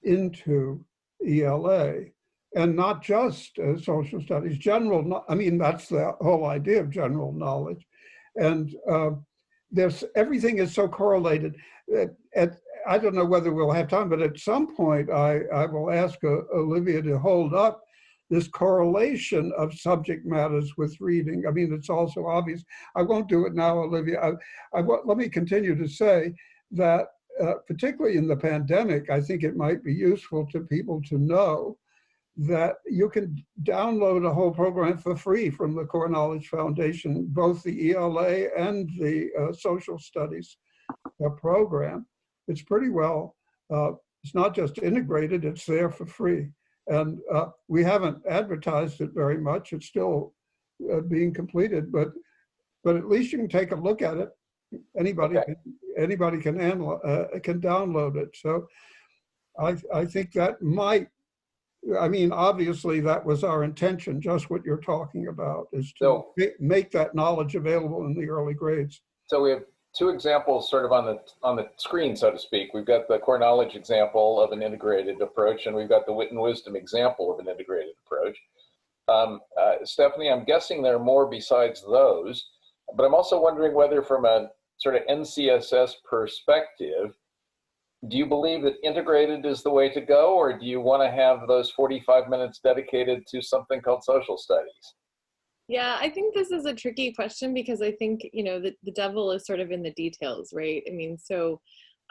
into ELA, and not just social studies, I mean, that's the whole idea of general knowledge. And everything is so correlated. I don't know whether we'll have time, but at some point I will ask Olivia to hold up this correlation of subject matters with reading. I mean, it's also obvious. I won't do it now, Olivia. Let me continue to say that particularly in the pandemic, I think it might be useful to people to know that you can download a whole program for free from the Core Knowledge Foundation, both the ELA and the social studies program. It's pretty well, it's not just integrated, it's there for free. And we haven't advertised it very much. It's still being completed, but at least you can take a look at it. Anybody can download it. So I think that might, I mean, obviously that was our intention, just what you're talking about, is to make that knowledge available in the early grades. So we have two examples sort of on the screen, so to speak. We've got the core knowledge example of an integrated approach, and we've got the wit and wisdom example of an integrated approach. Stephanie, I'm guessing there are more besides those, but I'm also wondering whether from a sort of NCSS perspective, do you believe that integrated is the way to go, or do you want to have those 45 minutes dedicated to something called social studies? Yeah, I think this is a tricky question because I think, you know, the devil is sort of in the details, right? I mean, so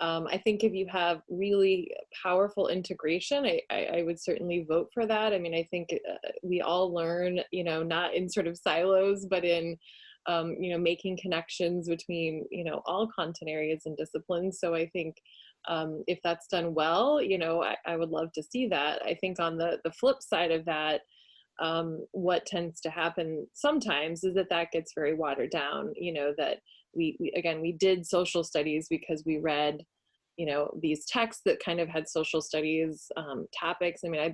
I think if you have really powerful integration, I would certainly vote for that. I mean, I think we all learn, you know, not in sort of silos, but in, you know, making connections between, you know, all content areas and disciplines. So I think if that's done well, you know, I would love to see that. I think on the flip side of that, what tends to happen sometimes is that gets very watered down, you know, that we did social studies because we read, you know, these texts that kind of had social studies topics. I mean, I've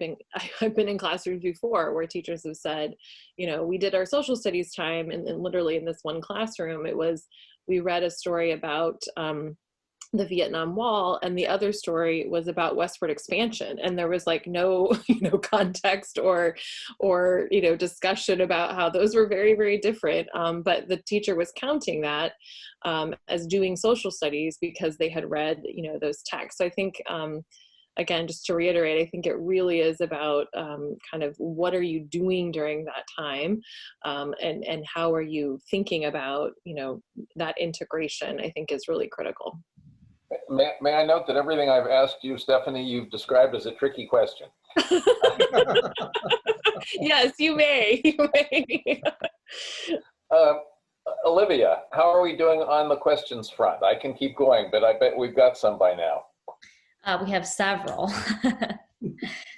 been in classrooms before where teachers have said, you know, we did our social studies time, and literally in this one classroom, we read a story about the Vietnam Wall, and the other story was about westward expansion, and there was like no, you know, context or you know, discussion about how those were very, very different. But the teacher was counting that as doing social studies because they had read, you know, those texts. So I think again, just to reiterate, I think it really is about kind of what are you doing during that time, and how are you thinking about, you know, that integration, I think is really critical. May I note that everything I've asked you, Stephanie, you've described as a tricky question. Yes, you may. You may. Olivia, how are we doing on the questions front? I can keep going, but I bet we've got some by now. We have several.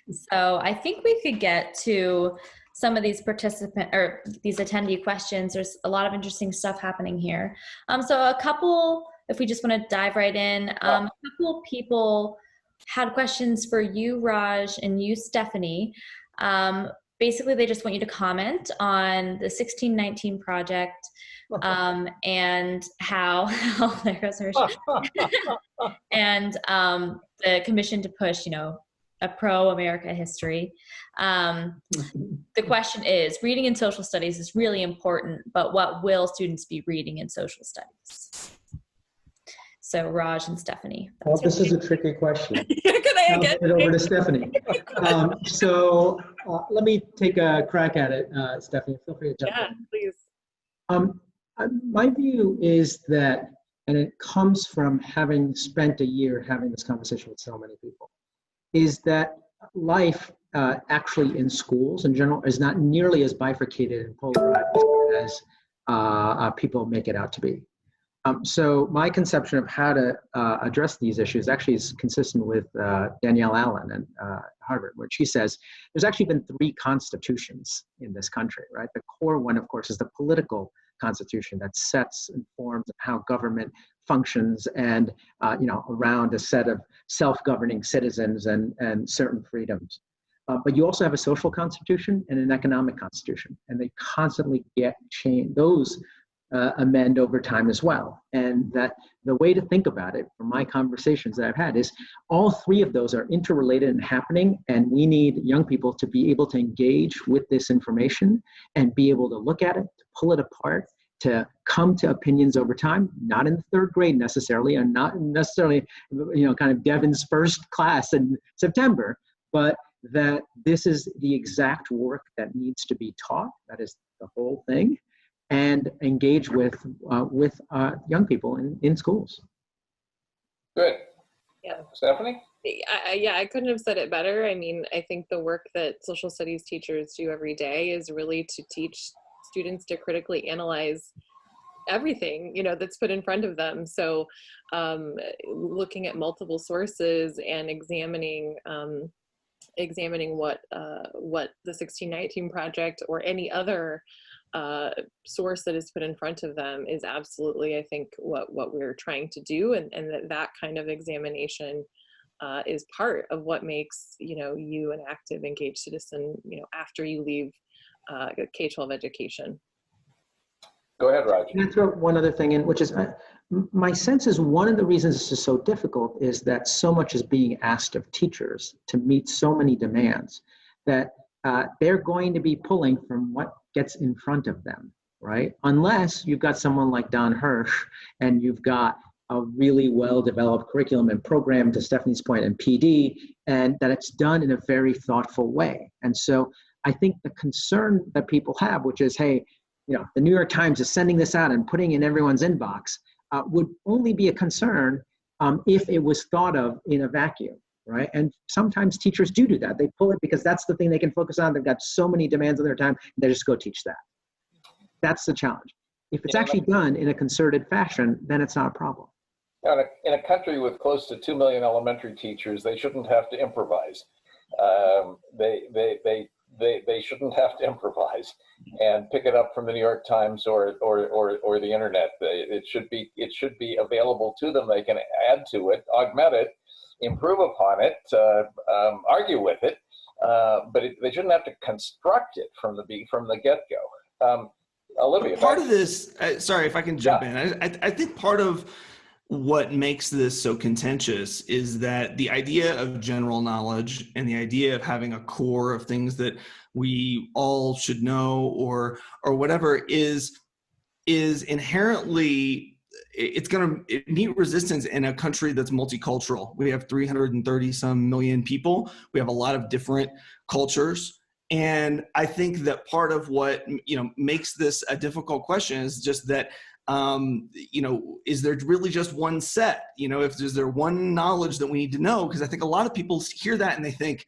So I think we could get to some of these these attendee questions. There's a lot of interesting stuff happening here. So a couple, if we just want to dive right in, a couple people had questions for you, Raj, and you, Stephanie. Basically, they just want you to comment on the 1619 project and how there goes her and the commission to push, you know, a pro-America history. The question is, reading in social studies is really important, but what will students be reading in social studies? So Raj and Stephanie. Well, this is a tricky question. Could I I'll get turn it over to Stephanie. So let me take a crack at it, Stephanie. Feel free to jump in. Yeah, please. My view is that, and it comes from having spent a year having this conversation with so many people, is that life actually in schools in general is not nearly as bifurcated and polarized as people make it out to be. So my conception of how to address these issues actually is consistent with Danielle Allen at Harvard, where she says there's actually been 3 constitutions in this country, right? The core one, of course, is the political constitution that sets and forms how government functions and, you know, around a set of self-governing citizens and certain freedoms. But you also have a social constitution and an economic constitution, and they constantly get changed. Those amend over time as well. And that the way to think about it from my conversations that I've had is all 3 of those are interrelated and happening, and we need young people to be able to engage with this information and be able to look at it, to pull it apart, to come to opinions over time, not in the 3rd grade necessarily, and not necessarily, you know, kind of Devin's first class in September, but that this is the exact work that needs to be taught. That is the whole thing, and engage with young people in schools. Good. Yeah. Stephanie? Yeah, I couldn't have said it better. I mean, I think the work that social studies teachers do every day is really to teach students to critically analyze everything, you know, that's put in front of them. So looking at multiple sources and examining what the 1619 project or any other source that is put in front of them is absolutely, I think, what we're trying to do, and that kind of examination is part of what makes, you know, you an active, engaged citizen, you know, after you leave K-12 education. Go ahead, Roger. Can I throw one other thing in, which is my sense is one of the reasons this is so difficult is that so much is being asked of teachers to meet so many demands that they're going to be pulling from what gets in front of them, right? Unless you've got someone like Don Hirsch and you've got a really well-developed curriculum and program, to Stephanie's point, and PD, and that it's done in a very thoughtful way. And so I think the concern that people have, which is, hey, you know, the New York Times is sending this out and putting it in everyone's inbox, would only be a concern if it was thought of in a vacuum, right? And sometimes teachers do that. They pull it because that's the thing they can focus on. They've got so many demands on their time, they just go teach that. That's the challenge. If it's actually done in a concerted fashion, then it's not a problem. In a country with close to 2 million elementary teachers, they shouldn't have to improvise. They shouldn't have to improvise and pick it up from the New York Times or the internet. It should be available to them. They can add to it, augment it, improve upon it, argue with it, but they shouldn't have to construct it from the get-go. Olivia, part of this, sorry if I can jump in. I think part of what makes this so contentious is that the idea of general knowledge and the idea of having a core of things that we all should know or whatever is inherently, it's going to meet resistance in a country that's multicultural. We have 330 some million people. We have a lot of different cultures. And I think that part of what, you know, makes this a difficult question is just that, you know, is there really just one set? You know, is there one knowledge that we need to know? Because I think a lot of people hear that and they think,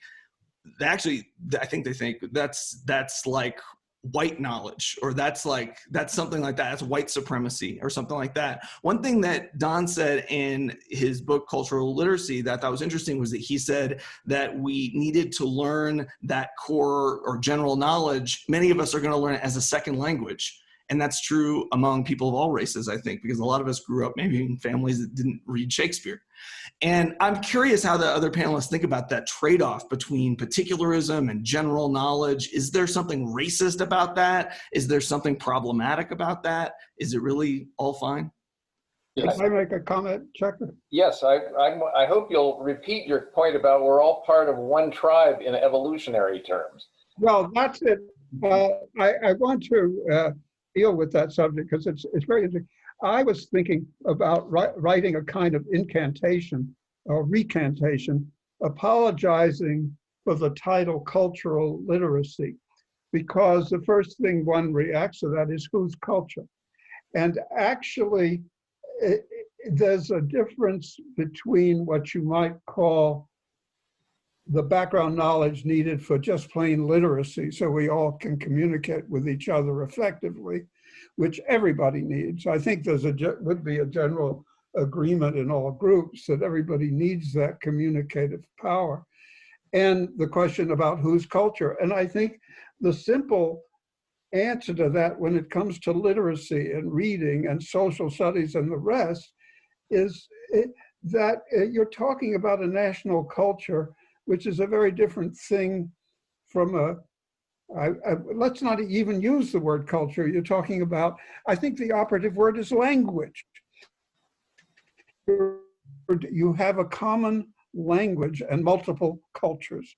actually, I think they think that's like white knowledge, or that's something like that. That's white supremacy or something like that. One thing that Don said in his book, Cultural Literacy, that I thought was interesting was that he said that we needed to learn that core or general knowledge. Many of us are going to learn it as a second language. And that's true among people of all races, I think, because a lot of us grew up maybe in families that didn't read Shakespeare. And I'm curious how the other panelists think about that trade-off between particularism and general knowledge. Is there something racist about that? Is there something problematic about that? Is it really all fine? Can I make a comment, Checker? Yes, I hope you'll repeat your point about we're all part of one tribe in evolutionary terms. Well, that's it. I want to deal with that subject because it's very interesting. I was thinking about writing a kind of incantation or recantation, apologizing for the title cultural literacy, because the first thing one reacts to that is whose culture. And actually, there's a difference between what you might call the background knowledge needed for just plain literacy, so we all can communicate with each other effectively, which everybody needs. I think would be a general agreement in all groups that everybody needs that communicative power. And the question about whose culture. And I think the simple answer to that when it comes to literacy and reading and social studies and the rest is that you're talking about a national culture, which is a very different thing from let's not even use the word culture. You're talking about, I think the operative word is language. You have a common language and multiple cultures.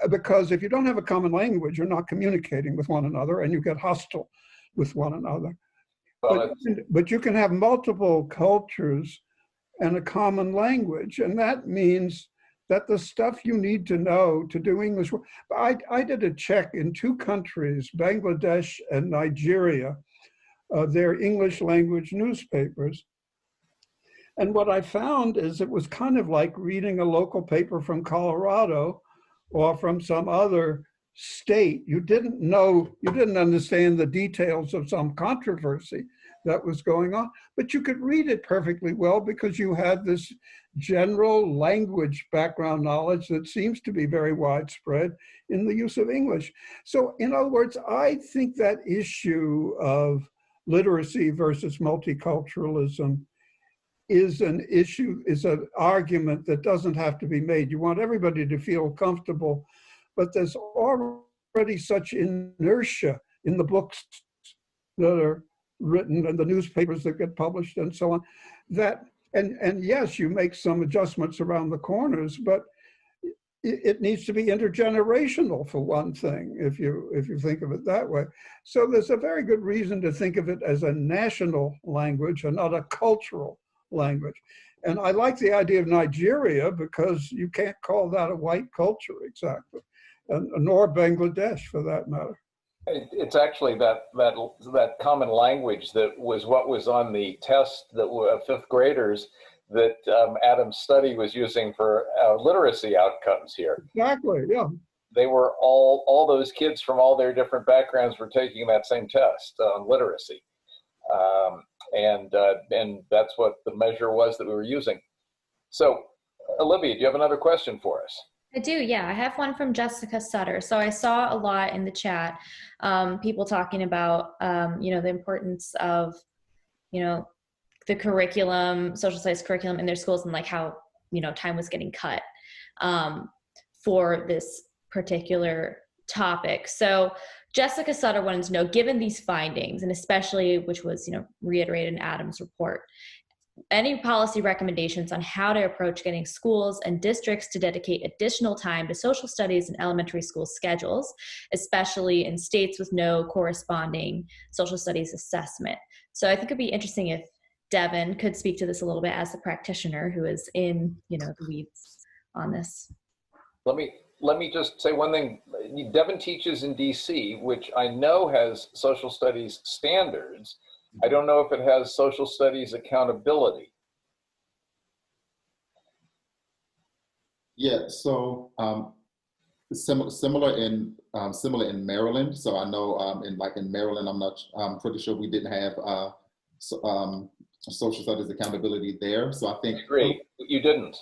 Because if you don't have a common language, you're not communicating with one another and you get hostile with one another. But you can have multiple cultures and a common language. And that means that the stuff you need to know to do English. I did a check in 2 countries, Bangladesh and Nigeria, their English language newspapers. And what I found is it was kind of like reading a local paper from Colorado or from some other state. You didn't understand the details of some controversy that was going on, but you could read it perfectly well because you had this general language background knowledge that seems to be very widespread in the use of English. So in other words, I think that issue of literacy versus multiculturalism is an issue, is an argument that doesn't have to be made. You want everybody to feel comfortable, but there's already such inertia in the books that are written and the newspapers that get published and so on, that, and yes, you make some adjustments around the corners, but it needs to be intergenerational for one thing, if you think of it that way. So there's a very good reason to think of it as a national language and not a cultural language. And I like the idea of Nigeria because you can't call that a white culture exactly, and nor Bangladesh for that matter. It's actually that common language that was what was on the test that were 5th graders that Adam's study was using for literacy outcomes here. Exactly, yeah. They were all those kids from all their different backgrounds were taking that same test on literacy. And that's what the measure was that we were using. So, Olivia, do you have another question for us? I do, yeah. I have one from Jessica Sutter. So I saw a lot in the chat, people talking about, the importance of, the curriculum, social studies curriculum in their schools and like how, time was getting cut for this particular topic. So Jessica Sutter wanted to know, given these findings, and especially which was, reiterated in Adam's report, any policy recommendations on how to approach getting schools and districts to dedicate additional time to social studies in elementary school schedules, especially in states with no corresponding social studies assessment. So I think it'd be interesting if Devin could speak to this a little bit as the practitioner who is in, the weeds on this. Let me just say one thing. Devin teaches in DC, which I know has social studies standards. I don't know if it has social studies accountability. Yeah, so similar in Maryland. So I know in Maryland, I'm pretty sure we didn't have social studies accountability there. So I think— I agree. You didn't.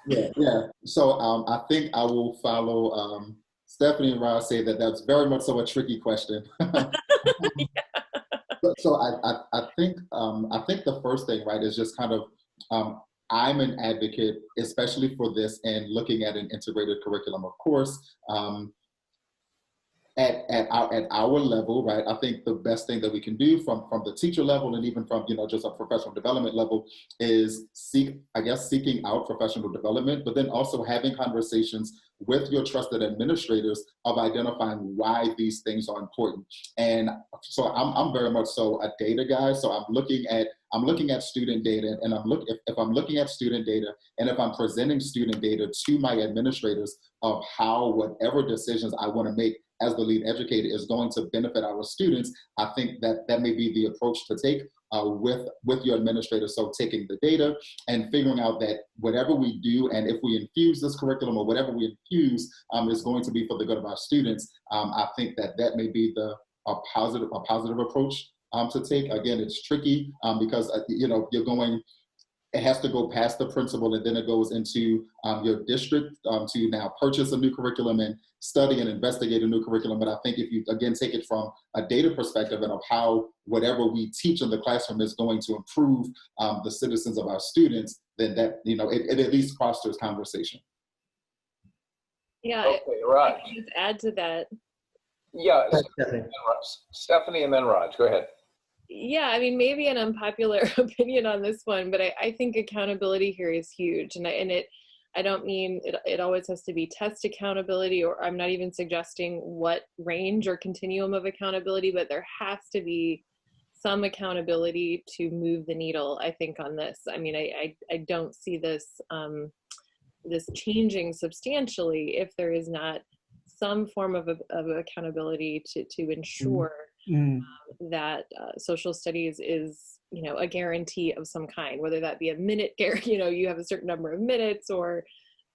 Yeah. So I think I will follow Stephanie and Ross, say that that's very much so a tricky question. Yeah. So I think the first thing, right, is just kind of I'm an advocate, especially for this, and looking at an integrated curriculum, of course. At our level, right, I think the best thing that we can do from the teacher level and even from just a professional development level is seeking out professional development, but then also having conversations with your trusted administrators of identifying why these things are important. And so I'm very much so a data guy. So I'm looking at student data, and if I'm looking at student data, and if I'm presenting student data to my administrators of how whatever decisions I want to make as the lead educator is going to benefit our students, I think that may be the approach to take with your administrator. So taking the data and figuring out that whatever we do, and if we infuse this curriculum or whatever we infuse is going to be for the good of our students, I think that may be a positive approach to take. Again, it's tricky because you're going. It has to go past the principal, and then it goes into your district to now purchase a new curriculum and study and investigate a new curriculum. But I think if you, again, take it from a data perspective and of how whatever we teach in the classroom is going to improve the citizens of our students, then that, it at least fosters conversation. Yeah, Okay, Raj. I can just add to that. Yeah, Stephanie and then Raj, go ahead. Yeah, I mean, maybe an unpopular opinion on this one, but I think accountability here is huge. And I don't mean it always has to be test accountability, or I'm not even suggesting what range or continuum of accountability, but there has to be some accountability to move the needle, I think, on this. I mean, I don't see this this changing substantially if there is not some form of accountability to ensure that social studies is, you know, a guarantee of some kind, whether that be a minute, you know, you have a certain number of minutes, or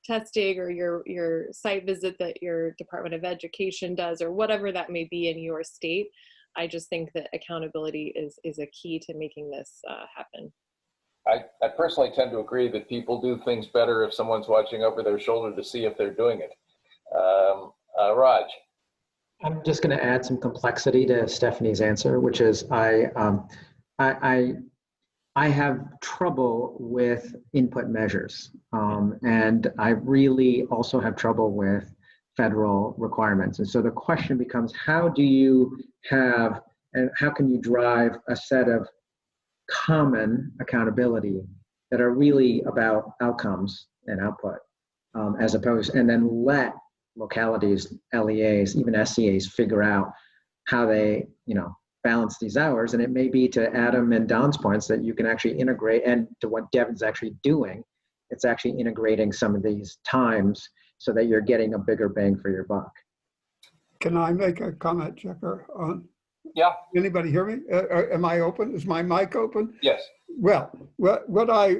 testing, or your site visit that your Department of Education does, or whatever that may be in your state. I just think that accountability is a key to making this happen. I personally tend to agree that people do things better if someone's watching over their shoulder to see if they're doing it. Raj. I'm just going to add some complexity to Stephanie's answer, which is I have trouble with input measures, and I really also have trouble with federal requirements. And so the question becomes, how do you have, and how can you drive a set of common accountability that are really about outcomes and output, as opposed, and then let localities, LEAs, even SCAs figure out how they, you know, balance these hours. And it may be, to Adam and Don's points, that you can actually integrate, and to what Devin's actually doing, it's actually integrating some of these times so that you're getting a bigger bang for your buck. Can I make a comment, Checker? Yeah. Anybody hear me? Am I open? Is my mic open? Yes. Well, what I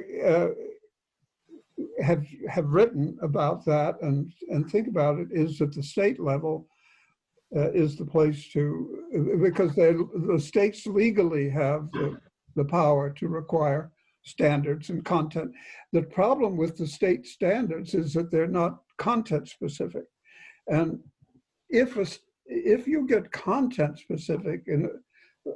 have written about that and think about it is that the state level is the place to, because the states legally have the power to require standards and content. The problem with the state standards is that they're not content specific. And if you get content specific, in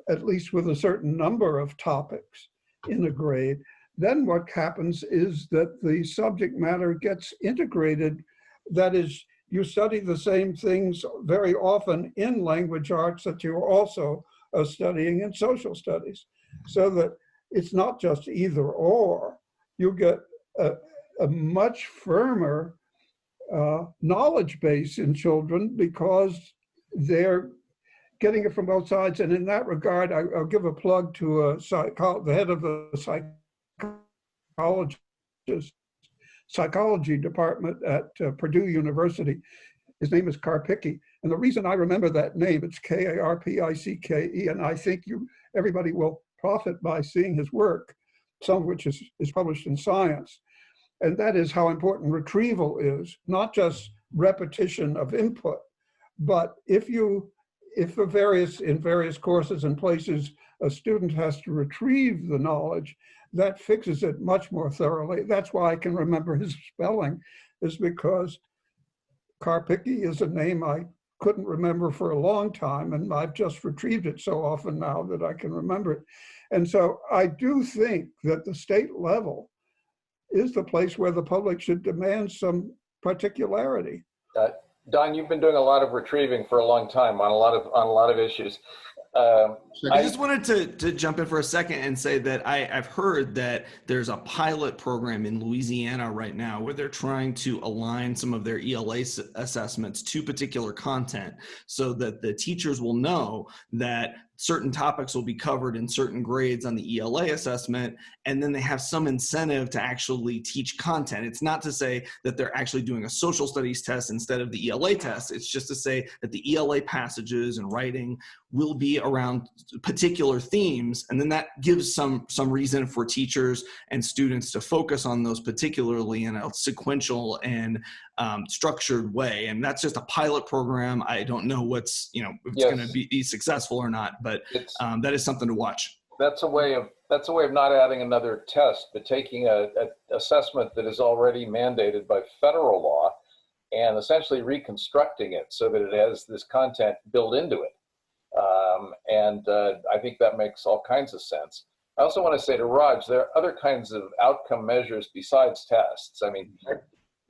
at least with a certain number of topics in a grade, then what happens is that the subject matter gets integrated. That is, you study the same things very often in language arts that you're also studying in social studies, so that it's not just either or. You get a much firmer knowledge base in children because they're getting it from both sides. And in that regard, I'll give a plug to the head of the psychology department at Purdue University. His name is Karpicke. And the reason I remember that name, it's Karpicke, and I think everybody will profit by seeing his work, some of which is published in Science. And that is how important retrieval is, not just repetition of input, but in various courses and places, a student has to retrieve the knowledge, that fixes it much more thoroughly. That's why I can remember his spelling, is because Karpicke is a name I couldn't remember for a long time, and I've just retrieved it so often now that I can remember it. And so I do think that the state level is the place where the public should demand some particularity. Don, you've been doing a lot of retrieving for a long time on a lot of issues. I just wanted to jump in for a second and say that I've heard that there's a pilot program in Louisiana right now where they're trying to align some of their ELA assessments to particular content so that the teachers will know that certain topics will be covered in certain grades on the ELA assessment, and then they have some incentive to actually teach content. It's not to say that they're actually doing a social studies test instead of the ELA test. It's just to say that the ELA passages and writing will be around particular themes, and then that gives some reason for teachers and students to focus on those particularly in a sequential and structured way. And that's just a pilot program. I don't know what's, if it's going to be successful or not, but that is something to watch. That's a way of not adding another test, but taking a assessment that is already mandated by federal law and essentially reconstructing it so that it has this content built into it. I think that makes all kinds of sense. I also want to say to Raj, there are other kinds of outcome measures besides tests. I mean,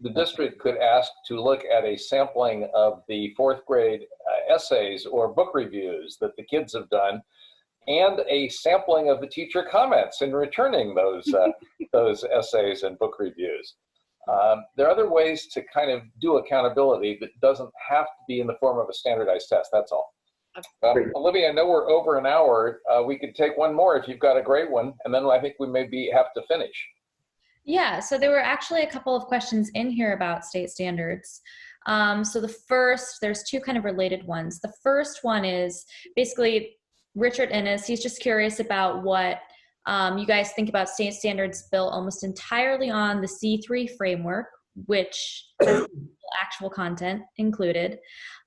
the district could ask to look at a sampling of the fourth grade essays or book reviews that the kids have done, and a sampling of the teacher comments in returning those essays and book reviews. There are other ways to kind of do accountability that doesn't have to be in the form of a standardized test, that's all. Olivia, I know we're over an hour. We could take one more if you've got a great one, and then I think we maybe have to finish. Yeah, so there were actually a couple of questions in here about state standards. So there's two kind of related ones. The first one is basically Richard Innes. He's just curious about what you guys think about state standards built almost entirely on the C3 framework, which has actual content included.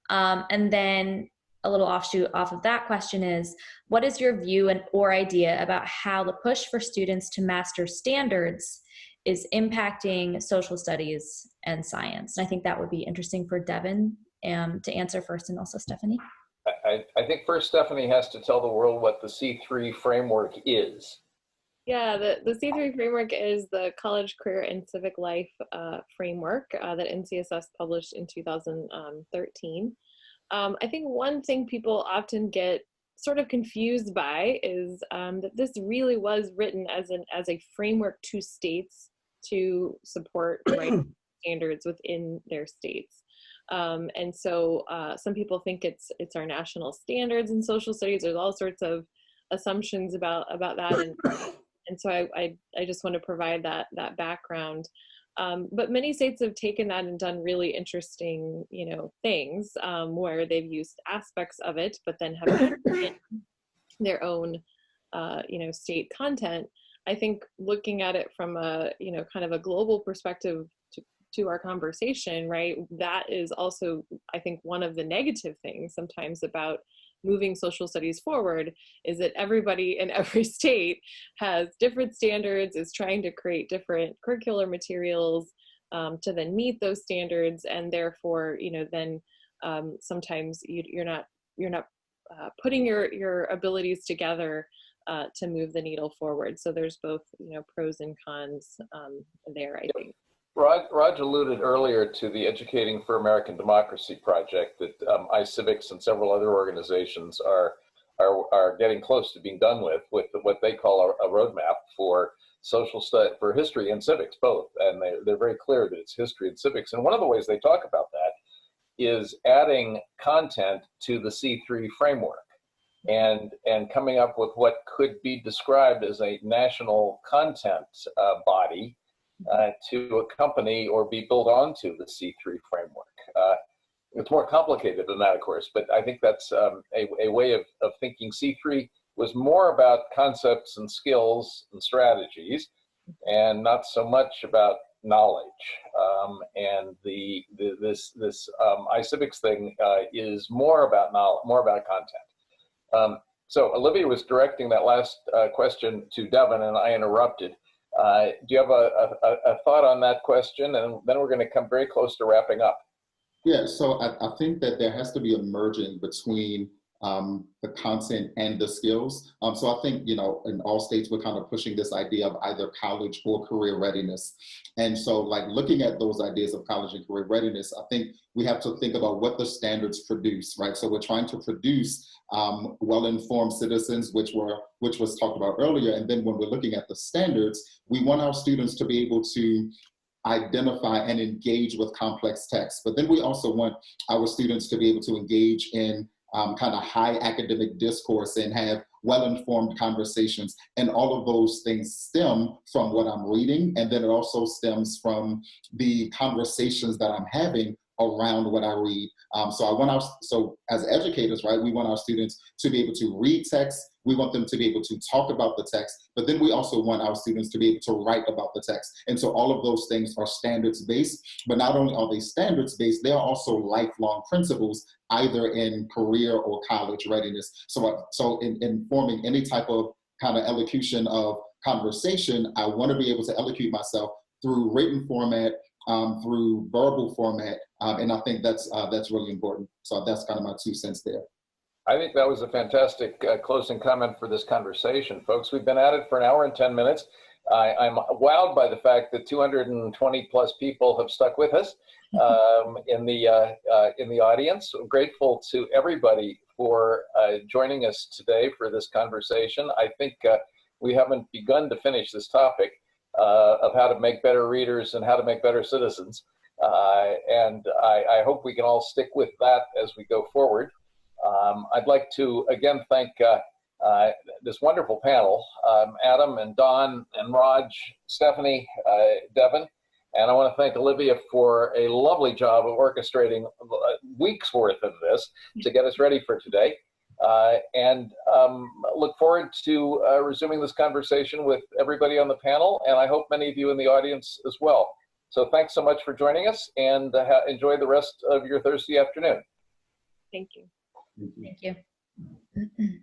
And then a little offshoot off of that question is, what is your view or idea about how the push for students to master standards is impacting social studies and science? And I think that would be interesting for Devin to answer first, and also Stephanie. I think first Stephanie has to tell the world what the C3 framework is. Yeah, the C3 framework is the College Career and Civic Life framework that NCSS published in 2013. I think one thing people often get sort of confused by is that this really was written as a framework to states to support right standards within their states. And so some people think it's our national standards in social studies. There's all sorts of assumptions about that, and so I just want to provide that background. But many states have taken that and done really interesting, things where they've used aspects of it, but then have their own, state content. I think looking at it from a, kind of a global perspective to our conversation, right? That is also, I think, one of the negative things sometimes about moving social studies forward, is that everybody in every state has different standards, is trying to create different curricular materials to then meet those standards, and therefore, then sometimes you're not putting your abilities together to move the needle forward. So there's both, pros and cons there, I think. Raj alluded earlier to the Educating for American Democracy project that iCivics and several other organizations are getting close to being done with what they call a roadmap for social study, for history and civics both. And they're very clear that it's history and civics. And one of the ways they talk about that is adding content to the C3 framework and coming up with what could be described as a national content body to accompany or be built onto the C3 framework. It's more complicated than that, of course, but I think that's a way of thinking. C3 was more about concepts and skills and strategies, and not so much about knowledge. And this iCivics thing is more about knowledge, more about content. So Olivia was directing that last question to Devin, and I interrupted. Do you have a thought on that question? And then we're going to come very close to wrapping up. Yeah, so I think that there has to be a merging between the content and the skills. So I think, in all states, we're kind of pushing this idea of either college or career readiness. And so like looking at those ideas of college and career readiness, I think we have to think about what the standards produce, right? So we're trying to produce well-informed citizens, which was talked about earlier. And then when we're looking at the standards, we want our students to be able to identify and engage with complex texts. But then we also want our students to be able to engage in kind of high academic discourse and have well-informed conversations. And all of those things stem from what I'm reading. And then it also stems from the conversations that I'm having around what I read. So as educators, right, we want our students to be able to read text. We want them to be able to talk about the text, but then we also want our students to be able to write about the text. And so all of those things are standards-based, but not only are they standards-based, they are also lifelong principles, either in career or college readiness. So in forming any type of kind of elocution of conversation, I want to be able to elocute myself through written format, through verbal format, and I think that's really important. So that's kind of my 2 cents there. I think that was a fantastic closing comment for this conversation, folks. We've been at it for an hour and 10 minutes. I'm wowed by the fact that 220 plus people have stuck with us in the audience. I'm grateful to everybody for joining us today for this conversation. I think we haven't begun to finish this topic of how to make better readers and how to make better citizens. And I hope we can all stick with that as we go forward. I'd like to again thank this wonderful panel, Adam and Don and Raj, Stephanie, Devin. And I want to thank Olivia for a lovely job of orchestrating weeks worth of this to get us ready for today. And look forward to resuming this conversation with everybody on the panel, and I hope many of you in the audience as well. So thanks so much for joining us, and enjoy the rest of your Thursday afternoon. Thank you. Thank you.